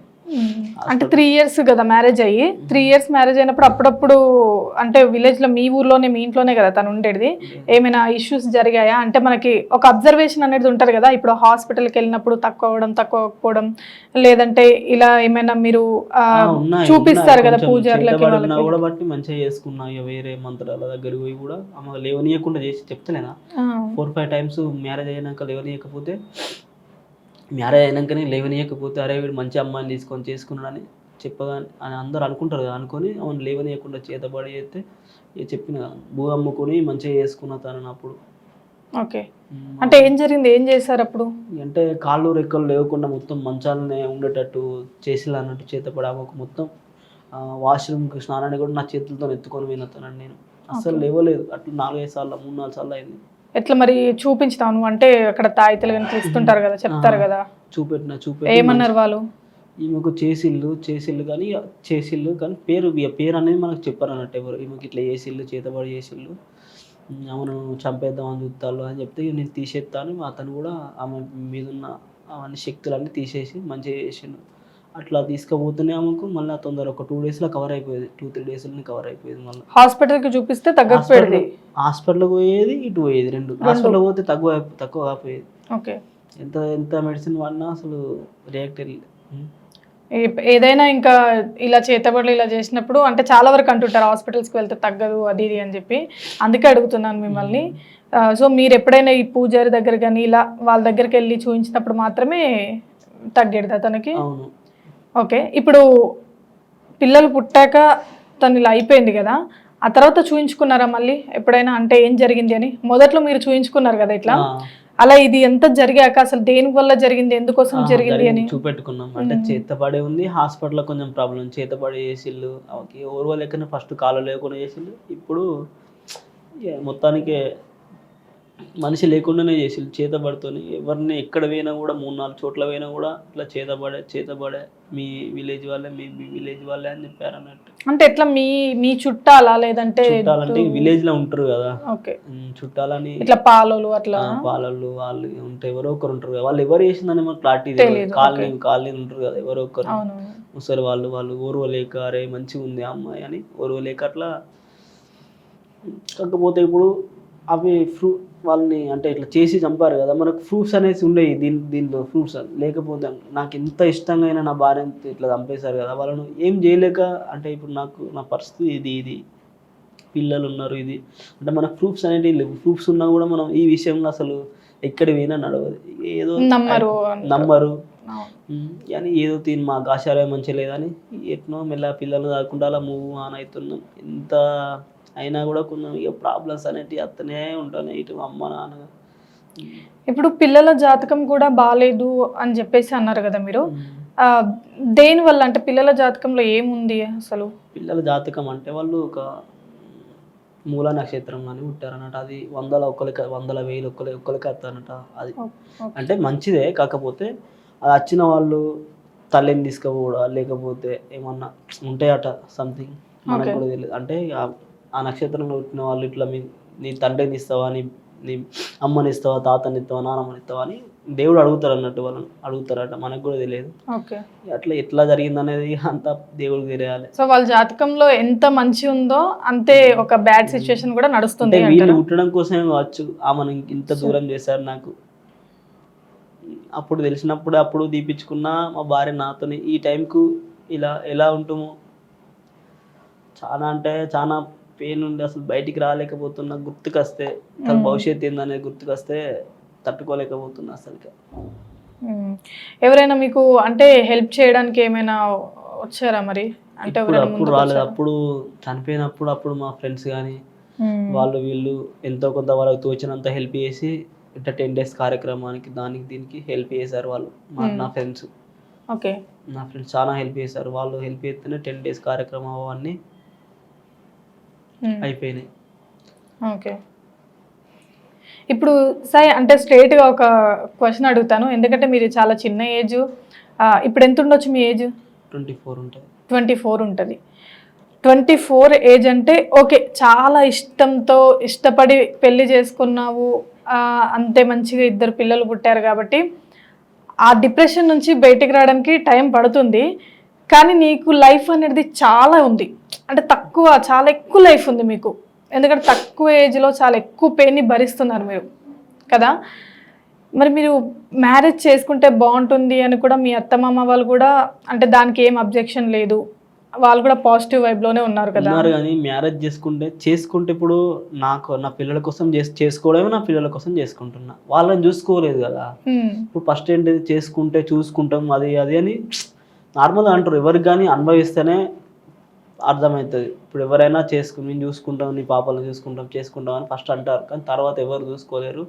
అంటే 3 years కదా మ్యారేజ్ అయ్యి, 3 years మ్యారేజ్ అయినప్పుడు అప్పుడప్పుడు అంటే విలేజ్లో మీ ఊర్లోనే మీ ఇంట్లోనే కదా తను ఉండేది, ఏమైనా ఇష్యూస్ జరిగాయా? అంటే మనకి ఒక అబ్జర్వేషన్ అనేది ఉంటుంది కదా, ఇప్పుడు హాస్పిటల్కి వెళ్ళినప్పుడు తక్కువ అవ్వడం లేదంటే ఇలా ఏమైనా మీరు చూపిస్తారు కదా పూజారులకి వాళ్ళకి కూడా బట్టి మంచిగా చేసుకున్నా. ఇక వేరే మంత్రాల దగ్గరికి పోయి కూడా ఆమె లేవనీయకుండా చేసి చెప్తలేనా 4-5 times మ్యారేజ్ అయినాక లేవనీయకపోతే, మ్యారేజ్ అయినాకనే లేవనీయకపోతే అరే వీడు మంచి అమ్మాయిని తీసుకొని చేసుకున్నాడని చెప్పగా అని అందరూ అనుకుంటారు కదా, అనుకొని అవును లేవనీయకుండా చేతబడి చేస్తే ఇక చెప్పిన భూ అమ్ముకొని మంచిగా చేసుకున్న తనని అప్పుడు. ఓకే, అంటే ఏం జరిగింది, ఏం చేశారు అప్పుడు? అంటే కాళ్ళు రెక్కలు లేకుండా మొత్తం మంచాలనే ఉండేటట్టు చేసిలా అన్నట్టు చేతపడి ఆమెకు మొత్తం వాష్రూమ్కి స్నానాన్ని కూడా నా చేతులతో ఎత్తుకొని పోయినతానండి నేను. అస్సలు లేవలేదు అట్లా 4-5 సార్లు 3-4 సార్లు అయింది. ఎట్లా మరి చూపించుతాను అంటే అక్కడ తాయితలు కానీ ఇస్తుంటారు కదా, చెప్తారు కదా, చూపెట్టిన ఏమన్నారు వాళ్ళు? ఈమెకు చేసిళ్ళు కానీ పేరు అనేది మనకు చెప్పారు అన్నట్టు ఎవరు, ఈమెకి ఇట్లా చేసిళ్ళు చేతబడి చేసిళ్ళు ఆమెను చంపేద్దామని చూస్తాళ్ళు అని చెప్తే నేను తీసేస్తాను. అతను కూడా ఆమె మీద ఉన్న అవన్నీ శక్తులన్నీ తీసేసి మంచిగా చేసిండు. అట్లా తీసుకుపోతూనే ఆమెకు మళ్ళీ తొందర ఒక 2 daysలో కవర్ అయిపోయేది, 2-3 daysలోనే కవర్ అయిపోయేది. మళ్ళీ హాస్పిటల్కి చూపిస్తే తగ్గకపోయేది, హాస్పిటల్కి పోయేది ఇటు పోయేది, రెండు హాస్పిటల్కి పోతే తక్కువ కాపోయేది. ఓకే, ఎంత మెడిసిన్ వాడినా అసలు రియాక్ట్ ఏదైనా ఇంకా ఇలా చేతబడులు ఇలా చేసినప్పుడు అంటే చాలా వరకు అంటుంటారు హాస్పిటల్స్కి వెళ్తే తగ్గదు అది ఇది అని చెప్పి, అందుకే అడుగుతున్నాను మిమ్మల్ని. సో మీరు ఎప్పుడైనా ఈ పూజారి దగ్గర కానీ ఇలా వాళ్ళ దగ్గరికి వెళ్ళి చూపించినప్పుడు మాత్రమే తగ్గేది తనకి? అవును. ఓకే, ఇప్పుడు పిల్లలు పుట్టాక తను ఇలా అయిపోయింది కదా, ఆ తర్వాత చూయించుకున్నారా మళ్ళీ ఎప్పుడైనా? అంటే ఏం జరిగింది అని మొదట్లో మీరు చూయించుకున్నారు కదా ఇట్లా, అలా ఇది ఎంత జరిగాక అసలు దేని వల్ల జరిగింది, ఎందుకోసం జరిగింది అని చూపెట్టుకున్నాం. అంటే చేతబడి ఉంది, హాస్పిటల్లో కొంచెం ప్రాబ్లం, చేతబడి చేసిళ్ళు ఓర్వ లెక్కన ఫస్ట్ కాళ్ళు లేకుండా చేసిళ్ళు, ఇప్పుడు మొత్తానికి మనిషి లేకుండానే చేసిళ్ళు చేతబడితోని. ఎవరిని ఎక్కడ పోయినా కూడా 3-4 చోట్ల పోయినా కూడా ఇట్లా చేతబడే మీ విలేజ్ వాళ్ళే అని చెప్పారు అన్నట్టు. అంటే ఎట్లా మీ చుట్టాలా లేదంటే చుట్టాలంటే విలేజ్ లో ఉంటారు కదా, ఓకే చుట్టాలని ఇట్లా పాలోళ్ళు అట్లా పాలలు వాళ్ళు ఉంటే ఎవరో ఒకరు ఉంటారు కదా, వాళ్ళు ఎవరు చేసిందని మనకు క్లారిటీ తెలియదు. కాలనీ ఉంటారు కదా ఎవరో ఒకరు ముసలి వాళ్ళు ఓర్వలేక అరే మంచిగా ఉంది ఆ అమ్మాయి అని ఓర్వలేక అట్లా. కాకపోతే ఇప్పుడు అవి వాళ్ళని అంటే ఇట్లా చేసి చంపారు కదా, మనకు ప్రూఫ్స్ అనేసి ఉండేవి దీంట్లో ప్రూఫ్స్ లేకపోతే నాకు ఎంత ఇష్టంగా అయినా నా భార్యని ఇట్లా చంపేశారు కదా, వాళ్ళను ఏం చేయలేక అంటే ఇప్పుడు నా పరిస్థితి ఇది పిల్లలు ఉన్నారు ఇది అంటే మనకు ప్రూఫ్స్ అనేవి లేవు. ప్రూఫ్స్ ఉన్నా కూడా మనం ఈ విషయంలో అసలు ఎక్కడ పోయినా నడవదు, ఏదో నమ్మరు కానీ ఏదో మా ఆచారం మంచిగా లేదని ఎట్నో మెల్ల పిల్లలు కాకుండా అలా మూవ్ ఆన్ అవుతున్నాం. ఎంత అయినా కూడా కొంచెం ఇక ప్రాబ్లమ్స్ అనేటివి అత్తనే ఉంటాయి ఇటు అమ్మ నాన్న. ఇప్పుడు పిల్లల జాతకం కూడా బాగాలేదు అని చెప్పేసి అన్నారు కదా మీరు, దేనివల్ల అంటే పిల్లల జాతకంలో ఏముంది అసలు? పిల్లల జాతకం అంటే వాళ్ళు ఒక మూల నక్షత్రం అని పుట్టారన్నట్టు, అది 100,000 ఒక్కరికి వస్తారన్నట. అది అంటే మంచిదే, కాకపోతే అది వచ్చిన వాళ్ళు తల్లిని తీసుకుపోవడా లేకపోతే ఏమన్నా ఉంటాయట సంథింగ్ మనకు కూడా తెలియదు. అంటే ఆ నక్షత్రంలో పుట్టిన వాళ్ళు ఇట్లా నీ తండ్రిని ఇస్తావా, నీ అమ్మని ఇస్తావా, తాతని ఇస్తావా, నాన్నమ్మని ఇస్తావా అని దేవుడు అడుగుతారు అన్నట్టు, వాళ్ళని అడుగుతారట, మనకు కూడా తెలియదు. అట్లా ఎట్లా జరిగింది అనేది అంతా దేవుడికి తెలియాలి. సో వాళ్ళ జాతకంలో ఎంత మంచి ఉందో అంతే ఒక బ్యాడ్ సిచ్యువేషన్ కూడా నడుస్తుంది. వీళ్ళు పుట్టడం కోసమే కావచ్చు ఆమెను ఇంత దూరం చేశారు నాకు. అప్పుడు తెలిసినప్పుడు అప్పుడు దీపించుకున్నా మా భార్య నాతోని ఈ టైంకు ఇలా ఎలా ఉంటామో చాలా అంటే చాలా పెయిన్ ఉండి అసలు బయటికి రాలేకపోతున్నా. గుర్తుకొస్తే తన భవిష్యత్తు ఏందనేది గుర్తుకొస్తే తట్టుకోలేకపోతున్నా అసలు. ఎవరైనా మీకు అంటే హెల్ప్ చేయడానికి ఏమైనా వచ్చారా మరి? అంటే అప్పుడు రాలేదు, అప్పుడు చనిపోయినప్పుడు అప్పుడు మా ఫ్రెండ్స్ కానీ వాళ్ళు వీళ్ళు ఎంతో కొంత వాళ్ళకి తోచినంత హెల్ప్ చేసి ఇట్లా 10 days కార్యక్రమానికి దీనికి హెల్ప్ చేశారు వాళ్ళు. నా ఫ్రెండ్స్ చాలా హెల్ప్ చేశారు. వాళ్ళు హెల్ప్ చేస్తేనే 10 days కార్యక్రమం అవన్నీ అయిపోయినాయి. ఓకే, ఇప్పుడు సాయి అంటే స్ట్రేట్గా ఒక క్వశ్చన్ అడుగుతాను, ఎందుకంటే మీరు చాలా చిన్న ఏజ్. ఇప్పుడు ఎంత ఉండొచ్చు మీ ఏజ్? 24 ఉంటుంది. 24 ఉంటుంది. 24 ఏజ్ అంటే ఓకే, చాలా ఇష్టంతో ఇష్టపడి పెళ్లి చేసుకున్నావు అంతే మంచిగా 2 పిల్లలు పుట్టారు కాబట్టి ఆ డిప్రెషన్ నుంచి బయటికి రావడానికి టైం పడుతుంది. కానీ నీకు లైఫ్ అనేది చాలా ఉంది. అంటే చాలా ఎక్కువ లైఫ్ ఉంది మీకు. ఎందుకంటే తక్కువ ఏజ్‌లో చాలా ఎక్కువ పెయిన్‌ని భరిస్తున్నారు మీరు కదా! మరి మీరు మ్యారేజ్ చేసుకుంటే బావుంటుంది అని కూడా మీ అత్తమామ వాళ్ళు కూడా అంటే దానికి ఏం అబ్జెక్షన్ లేదు. వాళ్ళు కూడా పాజిటివ్ వైబ్‌లోనే ఉన్నారు కదా! ఉన్నారు గానీ మ్యారేజ్ చేసుకుంటే ఇప్పుడు నా పిల్లల కోసం చేసుకోవడమే నా పిల్లల కోసం చేసుకుంటున్నా. వాళ్ళని చూసుకోలేదు గదా! హ్మ్. ఇప్పుడు ఫస్ట్ ఏంటిది చేసుకుంటే చూసుకుంటాం అది అని నార్మల్‌గా అంటారు. ఎవరికి గాని అనుభవిస్తేనే అర్థమైతది. ఇప్పుడు ఎవరైనా మేము చూసుకుంటాం, నీ పాపలను చేసుకుంటాం అని ఫస్ట్ అంటారు. కానీ తర్వాత ఎవరు చూసుకోలేరు.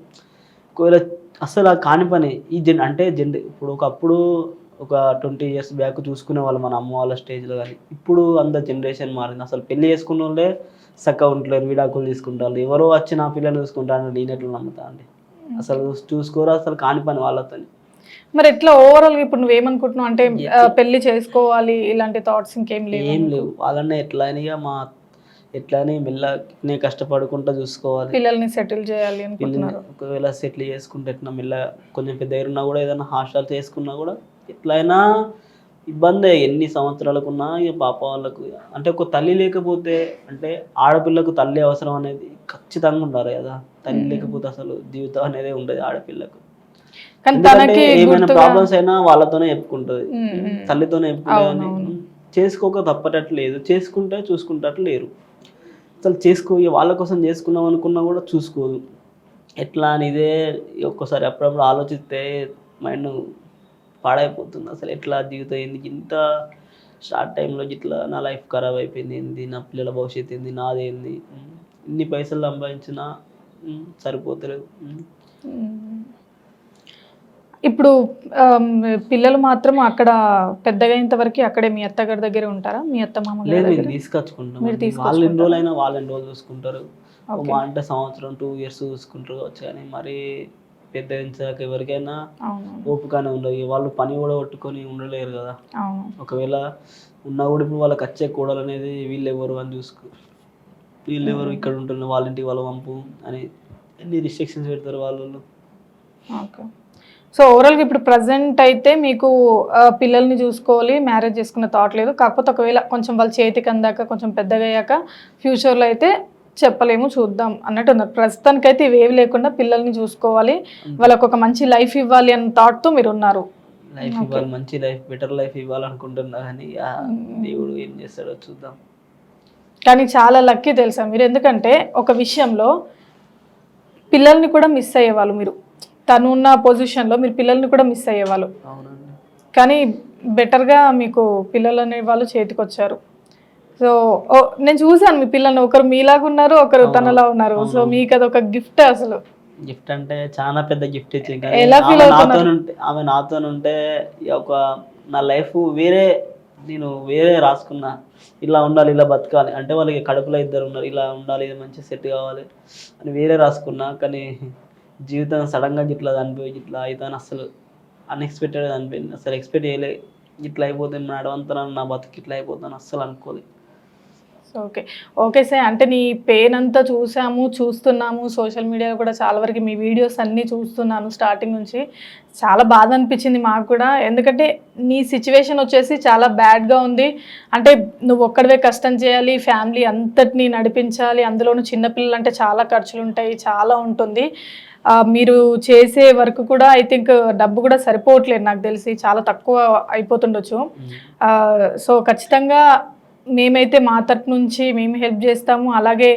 ఒకవేళ అస్సలు అది కాని పని. ఇప్పుడు ఒకప్పుడు ఒక 20 ఇయర్స్ బ్యాక్ చూసుకునేవాళ్ళు మన అమ్మ వాళ్ళ స్టేజ్‌లో గాని. ఇప్పుడు అంత జనరేషన్ మారింది. అసలు పెళ్లి చేసుకున్నోళ్ళే సక్కగా ఉంటలేరు. విడాకులు తీసుకుంటాళ్ళు. ఎవరో వచ్చి నా పిల్లని చూసుకుంటారని నేనెట్లా నమ్ముతా అండి. అసలు చూసుకోరు. అసలు కాని పని వాళ్ళతోని. మరి ఎట్లా ఓవరాల్‌గా ఇప్పుడు నువ్వేమనుకుంటున్నావు? అంటే పెళ్లి చేసుకోవాలి ఇలాంటి థాట్స్ ఇంకేం లేవా ఏం నీకు? లేవు. వాళ్ళనే ఎట్లని మెల్లగానే కష్టపడుకుంటా చూసుకోవాలి. పిల్లల్ని సెటిల్ చేయాలి పిల్లని అనుకుంటున్నారు. ఒకవేళ సెటిల్ చేసుకుంటే ఎట్లా మెల్లగా కొంచెం పెద్ద ఎదిరినా కూడా ఏదైనా హాస్టల్ చేసుకున్నా కూడా ఎట్లయినా ఇబ్బందే. ఎన్ని సంవత్సరాలకున్నా ఇక పాప వాళ్ళకు అంటే ఒక తల్లి లేకపోతే అంటే ఆడపిల్లకు తల్లి అవసరం అనేది ఖచ్చితంగా ఉండాలి కదా! తల్లి లేకపోతే అసలు జీవితం అనేదే ఉండదు ఆడపిల్లకు. కానీ ఎందుకంటే తనకి ఏమైనా గుర్తుగా ప్రాబ్లమ్స్ అయినా వాళ్ళతోనే చెప్పుకుంటది. తల్లితోనే చెప్పుకునేదని అవునవును. చేసుకోక తప్పటట్టు లేదు. చేసుకుంటే చూసుకుంటట్టు లేరు. అసలు వాళ్ళ కోసం చేసుకుందాం అనుకున్నా కూడా చూసుకోదు. ఎట్లా అని ఇదే ఒక్కోసారి అప్పుడప్పుడు ఆలోచిస్తే మైండ్ పాడైపోతుంది. అసలు ఎట్లా జీవితం ఏంది ఇంత షార్ట్ టైంలో గిట్లా నా లైఫ్ ఖరాబ్ అయిపోయింది ఏంది? నా పిల్లల భవిష్యత్తు ఏంది? నాదేంది? ఇన్ని పైసలు సంపాదించినా సరిపోతలేదు. హ్మ్. ఇప్పుడు పిల్లలు మాత్రం అక్కడ పెద్దగయ్యేంత వరకి అక్కడే మీ అత్తగారి దగ్గరే ఉంటారా? మీ అత్తమామ గారి లేదు మేము దగ్గర? తీసుకొచ్చుకుంటాం. మీరు వాళ్ళు ఎన్ని తీసుకొచ్చుకుంటారా? రోజులైనా వాళ్ళు ఎన్ని రోజులు చూసుకుంటారు. ఓకే. మా అంటే సంవత్సరం 2 ఇయర్స్ చూసుకుంటారు కావచ్చు కానీ మరీ పెద్దయించాక ఎవరికైనా అవునవును. ఓపికనే ఉండదు. వాళ్ళు పని కూడా పట్టుకొని ఉండలేరు కదా! అవును. ఒకవేళ ఉన్నా కూడా ఇప్పుడు వాళ్ళకచ్చే కోడలనేది వీళ్ళెవరు అని వీళ్ళెవరు ఇక్కడ ఉంటున్న వాళ్ళ ఇంటికి వాళ్ళ పంపు అని ఎన్ని రిస్ట్రిక్షన్స్ పెడతారు వాళ్ళోళ్ళు. ఓకే. సో, ఓవరాల్‌గా ఇప్పుడు ప్రెజెంట్ అయితే మీకు పిల్లల్ని చూసుకోవాలి, మ్యారేజ్ చేసుకునే థాట్ లేదు. కాకపోతే ఒకవేళ కొంచెం వాళ్ళ చేతికి అందాక, కొంచెం పెద్దగయ్యాక ఫ్యూచర్‌లో అయితే చెప్పలేము, చూద్దాం అన్నట్టున్నారు. ప్రస్తుతానికైతే ఇవేవి లేకుండా పిల్లల్ని చూసుకోవాలి, వాళ్ళకొక మంచి లైఫ్ ఇవ్వాలి అన్న థాట్‌తో మీరున్నారు. Life okay. ఇవ్వాలి, మంచి లైఫ్, బెటర్ లైఫ్ ఇవ్వాలనుకుంటున్నా కానీ దేవుడు ఏం చేస్తాడో చూద్దాం. కానీ చాలా లక్కీ తెలుసా మీరు. ఎందుకంటే ఒక విషయంలో పిల్లల్ని కూడా మిస్ అయ్యేవాళ్ళు మీరు. తను ఉన్న పొజిషన్‌లో మీరు పిల్లల్ని కూడా మిస్ అయ్యేవాళ్ళు. అవునండి. కానీ బెటర్‌గా మీకు పిల్లలనే వాళ్ళు చేతికొచ్చారు. సో, నేను చూసాను మీ పిల్లల్ని. ఒకరు మీలాగా ఉన్నారు, ఒకరు తనలా ఉన్నారు. సో, మీకు అదొక గిఫ్ట్ అసలు. గిఫ్ట్ అంటే చాలా పెద్ద గిఫ్ట్ ఇచ్చింది. కానీ ఎలా ఫీల్ అవుతున్నారు? ఆమె నాతోనుంటే ఒక నా లైఫ్ నేను వేరే రాసుకున్నా. ఇలా ఉండాలి, ఇలా బతకాలి. అంటే వాళ్ళకి కడుపులో 2 ఉన్నారు. ఇలా ఉండాలి, ఇది మంచిగా సెట్ కావాలి అని వేరే రాసుకున్నా. కానీ జీవితం సడన్‌గా గిట్లా చనిపోయి గిట్లా అయితదని అస్సలు అన్‌ఎక్స్‌పెక్టెడ్‌గా అనిపోయింది. అసలు ఎక్స్‌పెక్ట్ చేయలే. ఇట్లా అయిపోతుంది నా అడవంతరం, నా బతుకు ఇట్లా అయిపోతుందని అస్సలు అనుకోలే. ఓకే. Okay sir. అంటే నీ పెయిన్ అంతా చూస్తున్నాము. సోషల్ మీడియాలో కూడా చాలా వరకు మీ వీడియోస్ అన్నీ చూస్తున్నాను స్టార్టింగ్ నుంచి. చాలా బాధ అనిపించింది మాకు కూడా. ఎందుకంటే నీ సిట్యుయేషన్ వచ్చేసి చాలా బ్యాడ్‌గా ఉంది. అంటే నువ్వు ఒక్కడివే కష్టం చేయాలి, ఫ్యామిలీ అంతటిని నడిపించాలి. అందులోనూ చిన్న పిల్లలంటే చాలా ఖర్చులుంటాయి, చాలా ఉంటుంది. మీరు చేసే వర్క్ కూడా ఐ థింక్ డబ్బు కూడా సరిపోవట్లేదు నాకు తెలిసి. చాలా తక్కువ అయిపోతుండొచ్చు. సో, ఖచ్చితంగా మేమైతే మా తరపు నుంచి మేము హెల్ప్ చేస్తాము. అలాగే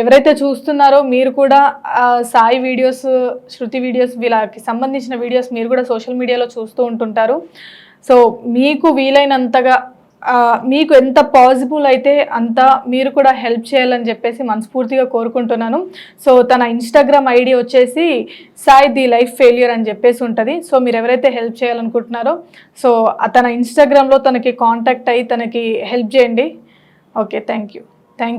ఎవరైతే చూస్తున్నారో మీరు కూడా సాయి వీడియోస్, శృతి వీడియోస్ వీళ్ళకి సంబంధించిన వీడియోస్ మీరు కూడా సోషల్ మీడియాలో చూస్తూ ఉంటుంటారు. సో, మీకు వీలైనంతగా మీకు ఎంత పాసిబుల్ అయితే అంత మీరు కూడా హెల్ప్ చేయాలని చెప్పేసి మనస్ఫూర్తిగా కోరుకుంటున్నాను. సో, తన ఇన్‌స్టాగ్రామ్ ఐడీ వచ్చేసి సాయి ది లైఫ్ ఫెయిల్యూర్ అని చెప్పేసి ఉంటుంది. సో, మీరు ఎవరైతే హెల్ప్ చేయాలనుకుంటున్నారో సో, తన ఇన్‌స్టాగ్రామ్‌లో తనకి కాంటాక్ట్ అయ్యి తనకి హెల్ప్ చేయండి. Okay. Thank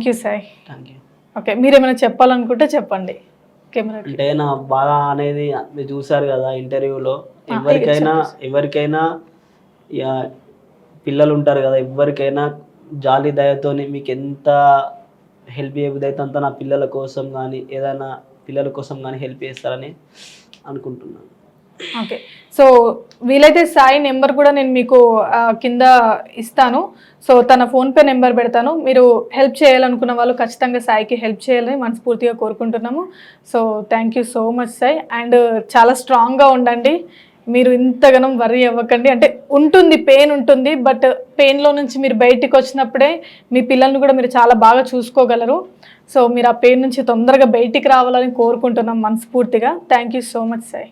you Sai. Thank you. Okay. మీరేమైనా చెప్పాలనుకుంటే చెప్పండి కెమెరాకి. అంటే నా బాధ అనేది మీరు చూసారు కదా ఇంటర్వ్యూలో. చెప్పేసి. ఎవరికైనా ఇక పిల్లలు ఉంటారు కదా, ఎవరికైనా జాలి దయతోని మీకు ఎంత హెల్ప్ చేయబుద్దయితే అంత నా పిల్లల కోసం కానీ ఏదైనా పిల్లల కోసం కానీ హెల్ప్ చేస్తారని అనుకుంటున్నాను. ఓకే. సో వీలైతే సాయి నెంబర్ కూడా నేను మీకు కింద ఇస్తాను. సో తన ఫోన్పే నెంబర్ పెడతాను. మీరు హెల్ప్ చేయాలనుకున్న వాళ్ళు ఖచ్చితంగా సాయికి హెల్ప్ చేయాలని మనస్ఫూర్తిగా కోరుకుంటున్నాము. So thank you so much Sai. And చాలా స్ట్రాంగ్గా ఉండండి. మీరు ఇంతగానం వర్రీ అవ్వకండి. అంటే ఉంటుంది, పెయిన్ ఉంటుంది. బట్ పెయిన్లో నుంచి మీరు బయటికి వచ్చినప్పుడే మీ పిల్లల్ని కూడా మీరు చాలా బాగా చూసుకోగలరు. సో మీరు ఆ పెయిన్ నుంచి తొందరగా బయటికి రావాలని కోరుకుంటున్నాం మనస్ఫూర్తిగా. Thank you so much Sai.